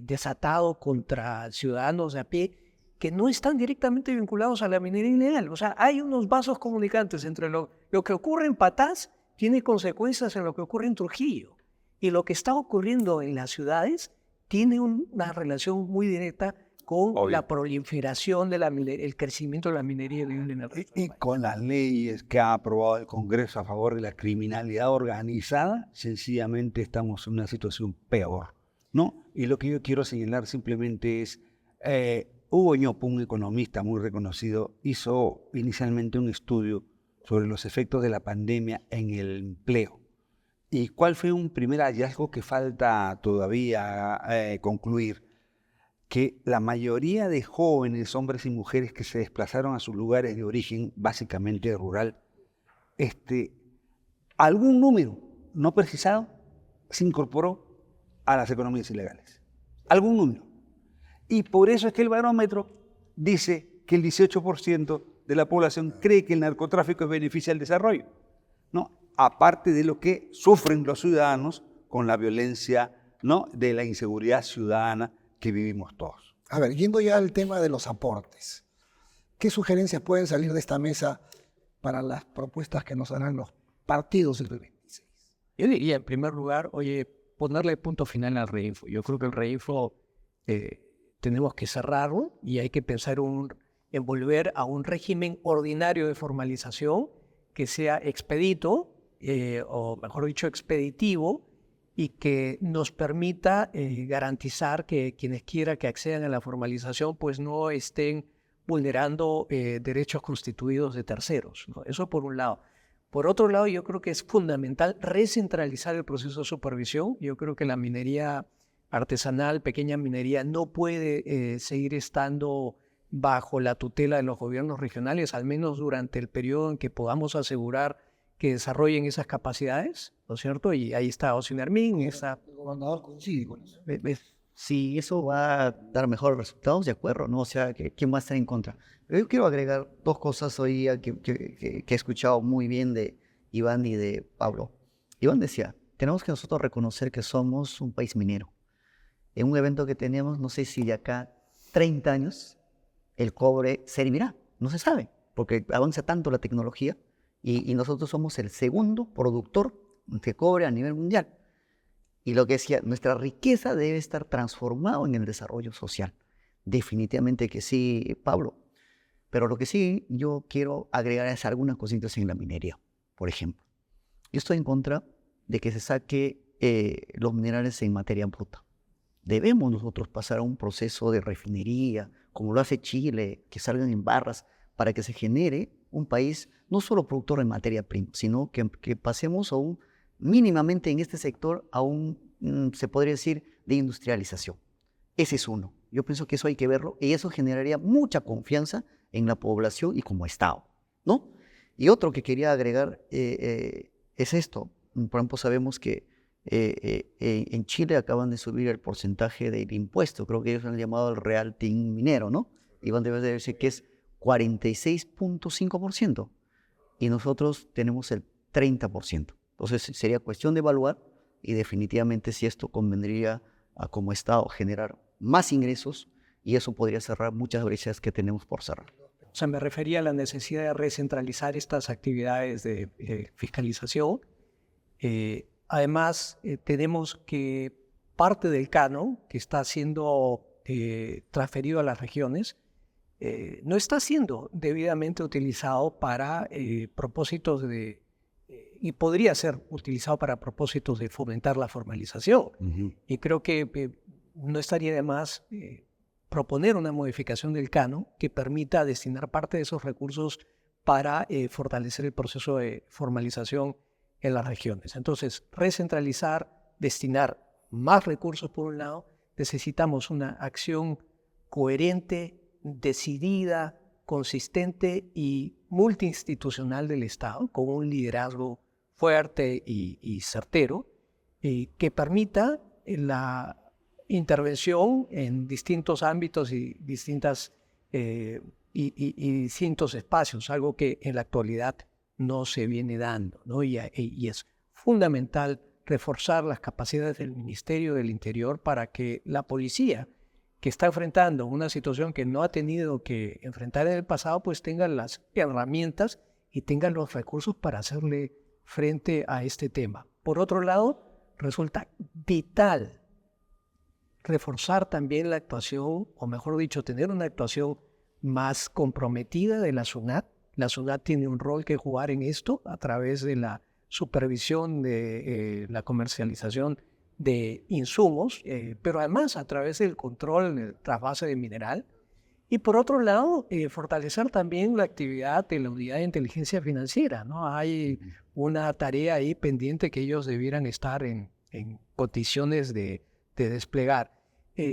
desatado contra ciudadanos de a pie que no están directamente vinculados a la minería ilegal. O sea, hay unos vasos comunicantes entre lo que ocurre en Patás, tiene consecuencias en lo que ocurre en Trujillo. Y lo que está ocurriendo en las ciudades tiene una relación muy directa con la proliferación el crecimiento de la minería ilegal en el resto del país. Con las leyes que ha aprobado el Congreso a favor de la criminalidad organizada, sencillamente estamos en una situación peor. ¿no? Y lo que yo quiero señalar simplemente es, Hugo Ñopo, un economista muy reconocido, hizo inicialmente un estudio sobre los efectos de la pandemia en el empleo. ¿Y cuál fue un primer hallazgo que falta todavía concluir? Que la mayoría de jóvenes, hombres y mujeres que se desplazaron a sus lugares de origen, básicamente rural, algún número no precisado se incorporó a las economías ilegales. Algún número. Y por eso es que el barómetro dice que el 18% de la población cree que el narcotráfico beneficia al desarrollo, ¿no? Aparte de lo que sufren los ciudadanos con la violencia, ¿no?, de la inseguridad ciudadana que vivimos todos. A ver, yendo ya al tema de los aportes, ¿qué sugerencias pueden salir de esta mesa para las propuestas que nos harán los partidos el 26? Yo diría, en primer lugar, oye, ponerle punto final al reinfo. Yo creo que el reinfo tenemos que cerrarlo y hay que pensar en volver a un régimen ordinario de formalización que sea expedito, o mejor dicho, expeditivo, y que nos permita garantizar que quienes quieran que accedan a la formalización pues no estén vulnerando derechos constituidos de terceros, ¿no? Eso por un lado. Por otro lado, yo creo que es fundamental recentralizar el proceso de supervisión. Yo creo que la minería artesanal, pequeña minería, no puede seguir estando bajo la tutela de los gobiernos regionales, al menos durante el periodo en que podamos asegurar que desarrollen esas capacidades, ¿no es cierto? Y ahí está Osin Hermín, está... El gobernador coincide con eso. Si eso va a dar mejores resultados, de acuerdo, ¿no? O sea, ¿quién va a estar en contra? Pero yo quiero agregar dos cosas hoy que he escuchado muy bien de Iván y de Pablo. Iván decía, tenemos que nosotros reconocer que somos un país minero. En un evento que tenemos, no sé si de acá 30 años, el cobre servirá, no se sabe, porque avanza tanto la tecnología y nosotros somos el segundo productor de cobre a nivel mundial. Y lo que decía, nuestra riqueza debe estar transformada en el desarrollo social. Definitivamente que sí, Pablo. Pero lo que sí yo quiero agregar es algunas cositas en la minería, por ejemplo. Yo estoy en contra de que se saque los minerales en materia bruta. Debemos nosotros pasar a un proceso de refinería, como lo hace Chile, que salgan en barras, para que se genere un país no solo productor de materia prima, sino que pasemos a un mínimamente en este sector a se podría decir, de industrialización. Ese es uno. Yo pienso que eso hay que verlo y eso generaría mucha confianza en la población y como Estado, ¿no? Y otro que quería agregar es esto. Por ejemplo, sabemos que en Chile acaban de subir el porcentaje del impuesto. Creo que ellos han llamado el royalty minero, ¿no? Y van a decir que es 46.5%. Y nosotros tenemos el 30%. Entonces sería cuestión de evaluar y definitivamente si esto convendría como Estado generar más ingresos y eso podría cerrar muchas brechas que tenemos por cerrar. O sea, me refería a la necesidad de recentralizar estas actividades de fiscalización. Además, tenemos que parte del canon que está siendo transferido a las regiones no está siendo debidamente utilizado para propósitos y podría ser utilizado para propósitos de fomentar la formalización. Y creo que no estaría de más proponer una modificación del canon que permita destinar parte de esos recursos para fortalecer el proceso de formalización en las regiones. Entonces, recentralizar, destinar más recursos por un lado, necesitamos una acción coherente, decidida, consistente y multiinstitucional del Estado, con un liderazgo fuerte y certero, que permita la intervención en distintos ámbitos y distintos espacios, algo que en la actualidad no se viene dando, ¿no? Y es fundamental reforzar las capacidades del Ministerio del Interior para que la policía, que está enfrentando una situación que no ha tenido que enfrentar en el pasado, pues tenga las herramientas y tenga los recursos para hacerle frente a este tema. Por otro lado, resulta vital reforzar también la actuación, o mejor dicho, tener una actuación más comprometida de la SUNAT. La SUNAT tiene un rol que jugar en esto a través de la supervisión de la comercialización de insumos, pero además a través del control del trasvase de mineral. Y por otro lado, fortalecer también la actividad de la unidad de inteligencia financiera, ¿no? Hay una tarea ahí pendiente que ellos debieran estar en condiciones de desplegar.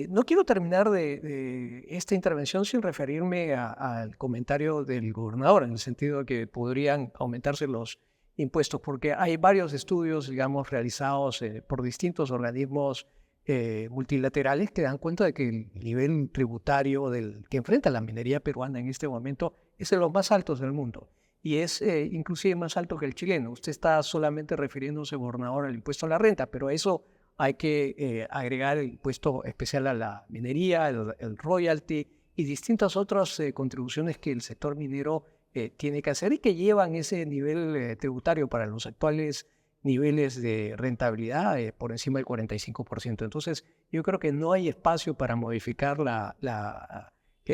No quiero terminar de esta intervención sin referirme al comentario del gobernador, en el sentido de que podrían aumentarse los impuestos, porque hay varios estudios, digamos, realizados por distintos organismos multilaterales que dan cuenta de que el nivel tributario que enfrenta la minería peruana en este momento es de los más altos del mundo y es inclusive más alto que el chileno. Usted está solamente refiriéndose, gobernador, al impuesto a la renta, pero a eso hay que agregar el impuesto especial a la minería, el royalty y distintas otras contribuciones que el sector minero tiene que hacer y que llevan ese nivel tributario para los actuales niveles de rentabilidad por encima del 45%. Entonces, yo creo que no hay espacio para modificar la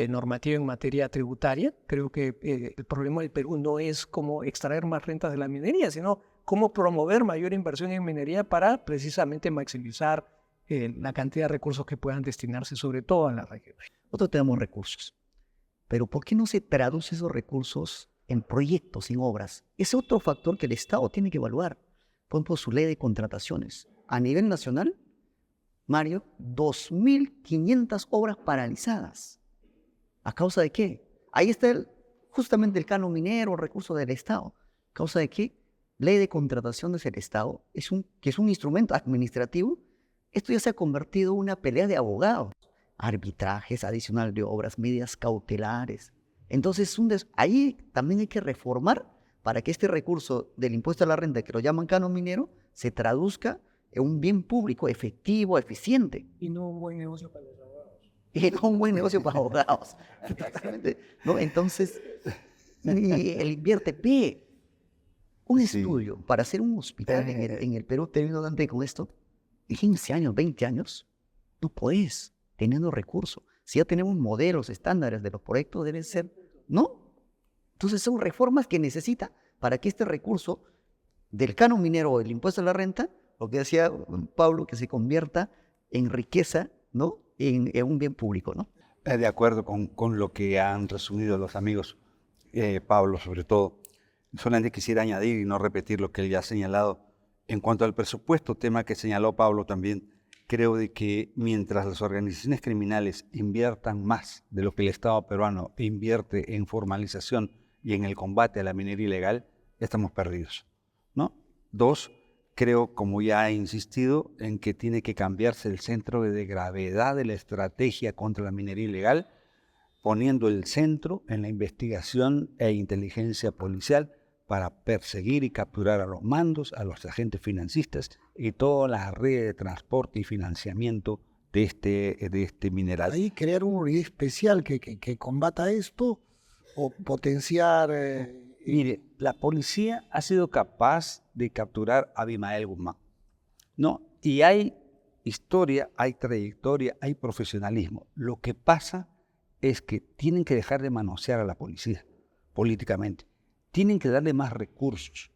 normativa en materia tributaria. Creo que el problema del Perú no es cómo extraer más rentas de la minería, sino cómo promover mayor inversión en minería para precisamente maximizar la cantidad de recursos que puedan destinarse sobre todo a la región. Nosotros tenemos recursos, pero ¿por qué no se traduce esos recursos en proyectos, en obras? Es otro factor que el Estado tiene que evaluar. Por ejemplo, su ley de contrataciones. A nivel nacional, Mario, 2.500 obras paralizadas. ¿A causa de qué? Ahí está justamente el canon minero, recurso del Estado. ¿A causa de qué? Ley de contrataciones del Estado, que es un instrumento administrativo. Esto ya se ha convertido en una pelea de abogados. Arbitrajes adicionales de obras, medidas cautelares. Entonces, ahí también hay que reformar para que este recurso del impuesto a la renta, que lo llaman canon minero, se traduzca en un bien público efectivo, eficiente. Y no un buen negocio para los abogados. Y no un buen negocio para abogados. Exactamente. ¿No? Entonces, el INVIERTE un estudio para hacer un hospital en el Perú, termino antes con esto, 15 años, 20 años, no puedes, teniendo recursos. Si ya tenemos modelos, estándares de los proyectos, deben ser, ¿no? Entonces son reformas que necesita para que este recurso del canon minero o del impuesto a la renta, lo que decía Pablo, que se convierta en riqueza, ¿no? En un bien público, ¿no? De acuerdo con lo que han resumido los amigos, Pablo sobre todo. Solamente quisiera añadir y no repetir lo que él ya ha señalado. En cuanto al presupuesto, tema que señaló Pablo también, creo de que mientras las organizaciones criminales inviertan más de lo que el Estado peruano invierte en formalización y en el combate a la minería ilegal, estamos perdidos, ¿no? 2, creo, como ya he insistido, en que tiene que cambiarse el centro de gravedad de la estrategia contra la minería ilegal, poniendo el centro en la investigación e inteligencia policial para perseguir y capturar a los mandos, a los agentes financistas y toda la red de transporte y financiamiento de este mineral. Ahí crear una unidad especial que combata esto o potenciar... Mire, la policía ha sido capaz de capturar a Abimael Guzmán, ¿no? Y hay historia, hay trayectoria, hay profesionalismo. Lo que pasa es que tienen que dejar de manosear a la policía políticamente. Tienen que darle más recursos,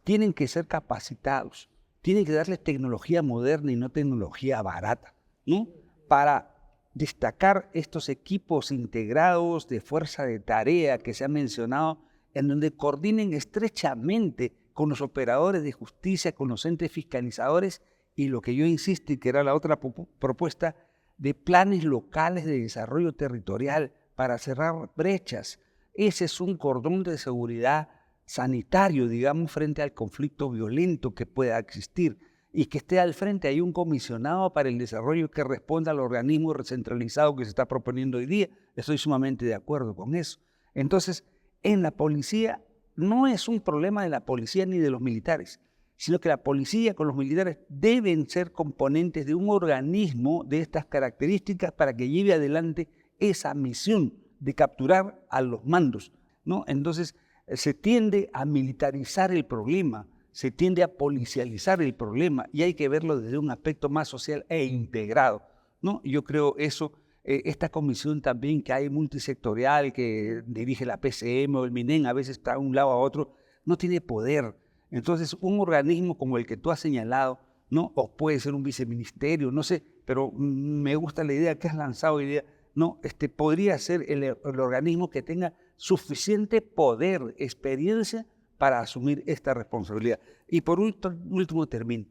tienen que ser capacitados, tienen que darles tecnología moderna y no tecnología barata, ¿no? Para destacar estos equipos integrados de fuerza de tarea que se ha mencionado, en donde coordinen estrechamente con los operadores de justicia, con los entes fiscalizadores y lo que yo insisto y que era la otra propuesta de planes locales de desarrollo territorial para cerrar brechas. Ese es un cordón de seguridad sanitario, digamos, frente al conflicto violento que pueda existir y que esté al frente. Hay un comisionado para el desarrollo que responda al organismo recentralizado que se está proponiendo hoy día. Estoy sumamente de acuerdo con eso. Entonces, en la policía no es un problema de la policía ni de los militares, sino que la policía con los militares deben ser componentes de un organismo de estas características para que lleve adelante esa misión de capturar a los mandos, ¿no? Entonces, se tiende a militarizar el problema, se tiende a policializar el problema y hay que verlo desde un aspecto más social e integrado, ¿no? Yo creo eso, esta comisión también que hay multisectorial que dirige la PCM o el MINEN, a veces está de un lado a otro, no tiene poder. Entonces, un organismo como el que tú has señalado ¿no? O puede ser un viceministerio, no sé, pero me gusta la idea que has lanzado hoy día. No, podría ser el organismo que tenga suficiente poder, experiencia para asumir esta responsabilidad. Y por último termino.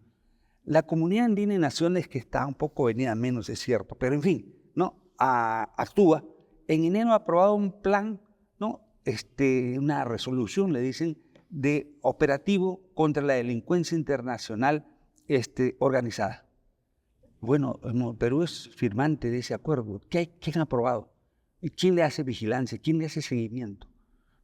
La Comunidad Andina de Naciones, que está un poco venida menos, es cierto, pero en fin, ¿no? Actúa. En enero ha aprobado un plan, ¿no? Una resolución, le dicen, de operativo contra la delincuencia internacional organizada. Bueno, Perú es firmante de ese acuerdo. ¿Quién ha aprobado? ¿Y quién le hace vigilancia? ¿Quién le hace seguimiento?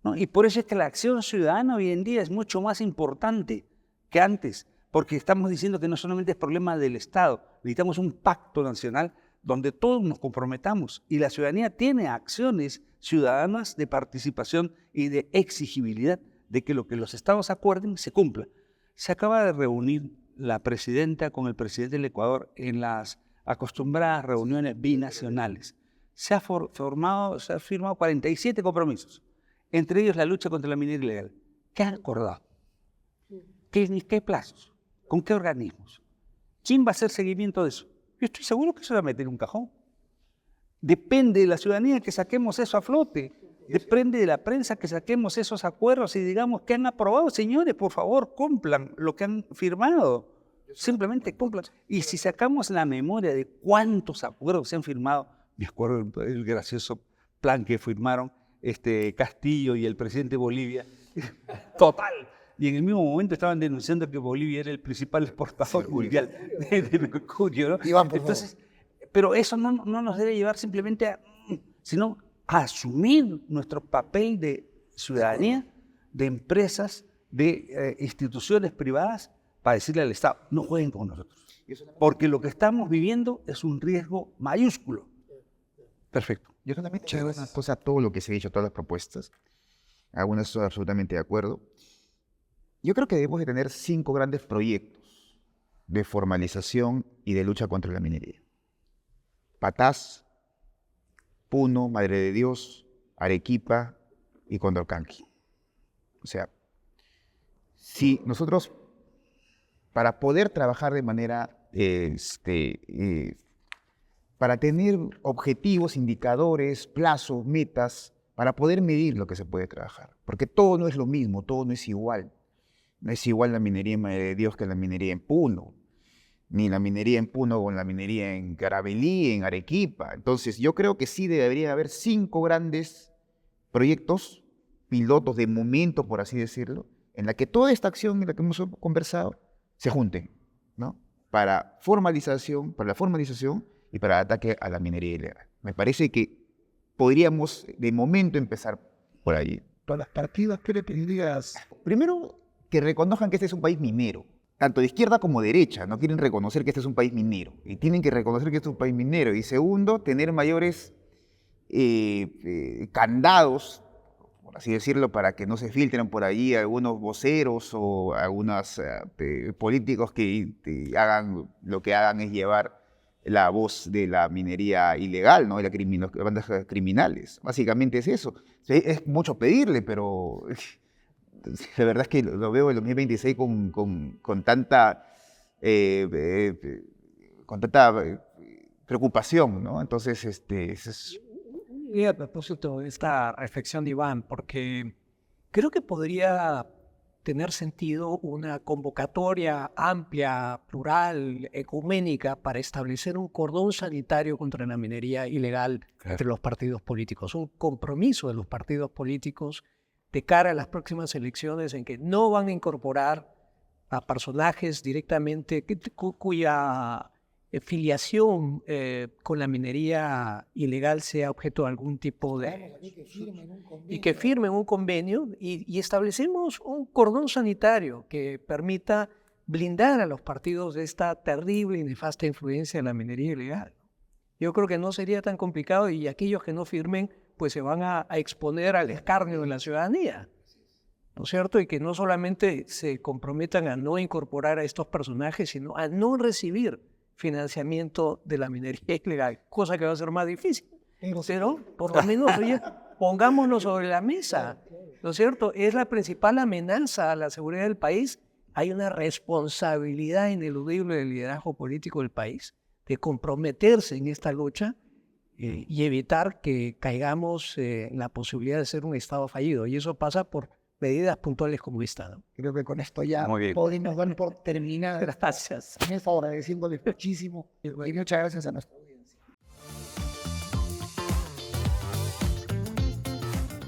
¿No? Y por eso es que la acción ciudadana hoy en día es mucho más importante que antes, porque estamos diciendo que no solamente es problema del Estado, necesitamos un pacto nacional donde todos nos comprometamos y la ciudadanía tiene acciones ciudadanas de participación y de exigibilidad de que lo que los estados acuerden se cumpla. Se acaba de reunir la presidenta con el presidente del Ecuador en las acostumbradas reuniones binacionales. Se han firmado 47 compromisos, entre ellos la lucha contra la minería ilegal. ¿Qué han acordado? ¿Qué plazos? ¿Con qué organismos? ¿Quién va a hacer seguimiento de eso? Yo estoy seguro que eso va a meter en un cajón. Depende de la ciudadanía que saquemos eso a flote. Depende de la prensa que saquemos esos acuerdos y digamos que han aprobado. Señores, por favor, cumplan lo que han firmado. Simplemente cumplan. Y si sacamos la memoria de cuántos acuerdos se han firmado, me acuerdo el gracioso plan que firmaron Castillo y el presidente de Bolivia. Total. Y en el mismo momento estaban denunciando que Bolivia era el principal exportador mundial de mercurio, ¿no? Iván, por Entonces, pero eso no nos debe llevar simplemente sino a asumir nuestro papel de ciudadanía, de empresas, de instituciones privadas, para decirle al Estado, no jueguen con nosotros. Porque lo que estamos viviendo es un riesgo mayúsculo. Perfecto. Yo solamente quiero una cosa a todo lo que se ha dicho, todas las propuestas. Algunas estoy absolutamente de acuerdo. Yo creo que debemos de tener 5 grandes proyectos de formalización y de lucha contra la minería. Patás, Puno, Madre de Dios, Arequipa y Condorcanqui. O sea, si nosotros, para poder trabajar de manera, para tener objetivos, indicadores, plazos, metas, para poder medir lo que se puede trabajar. Porque todo no es lo mismo, todo no es igual. No es igual la minería en Madre de Dios que la minería en Puno, ni la minería en Puno con la minería en Carabalí, en Arequipa. Entonces, yo creo que sí debería haber 5 grandes proyectos, pilotos de momento, por así decirlo, en la que toda esta acción en la que hemos conversado se junten, ¿no? Para la formalización y para el ataque a la minería ilegal. Me parece que podríamos, de momento, empezar por allí. Todas las partidas, ¿qué le pedirías? Primero, que reconozcan que este es un país minero, tanto de izquierda como de derecha, no quieren reconocer que este es un país minero, y tienen que reconocer que este es un país minero. Y segundo, tener mayores candados, por así decirlo, para que no se filtren por allí algunos voceros o algunos políticos que hagan lo que hagan es llevar la voz de la minería ilegal, ¿no? De las bandas criminales. Básicamente es eso. Es mucho pedirle, pero la verdad es que lo veo en 2026 con tanta preocupación, ¿no? Entonces, Y a propósito de esta reflexión de Iván, porque creo que podría tener sentido una convocatoria amplia, plural, ecuménica, para establecer un cordón sanitario contra la minería ilegal entre los partidos políticos, un compromiso de los partidos políticos de cara a las próximas elecciones en que no van a incorporar a personajes directamente cuya filiación con la minería ilegal sea objeto de algún tipo de... Y que firmen un convenio y establecemos un cordón sanitario que permita blindar a los partidos de esta terrible y nefasta influencia de la minería ilegal. Yo creo que no sería tan complicado y aquellos que no firmen pues se van a exponer al escarnio de la ciudadanía, ¿no es cierto? Y que no solamente se comprometan a no incorporar a estos personajes, sino a no recibir financiamiento de la minería ilegal, cosa que va a ser más difícil. Pero, por lo menos, oye, pongámonos sobre la mesa, ¿no es cierto? Es la principal amenaza a la seguridad del país hay una responsabilidad ineludible del liderazgo político del país de comprometerse en esta lucha y evitar que caigamos en la posibilidad de ser un Estado fallido. Y eso pasa por medidas puntuales como esta, ¿no? Creo que con esto ya Muy bien. podemos dar por terminada Gracias. esta hora, agradeciéndole muchísimo y muchas gracias a nuestro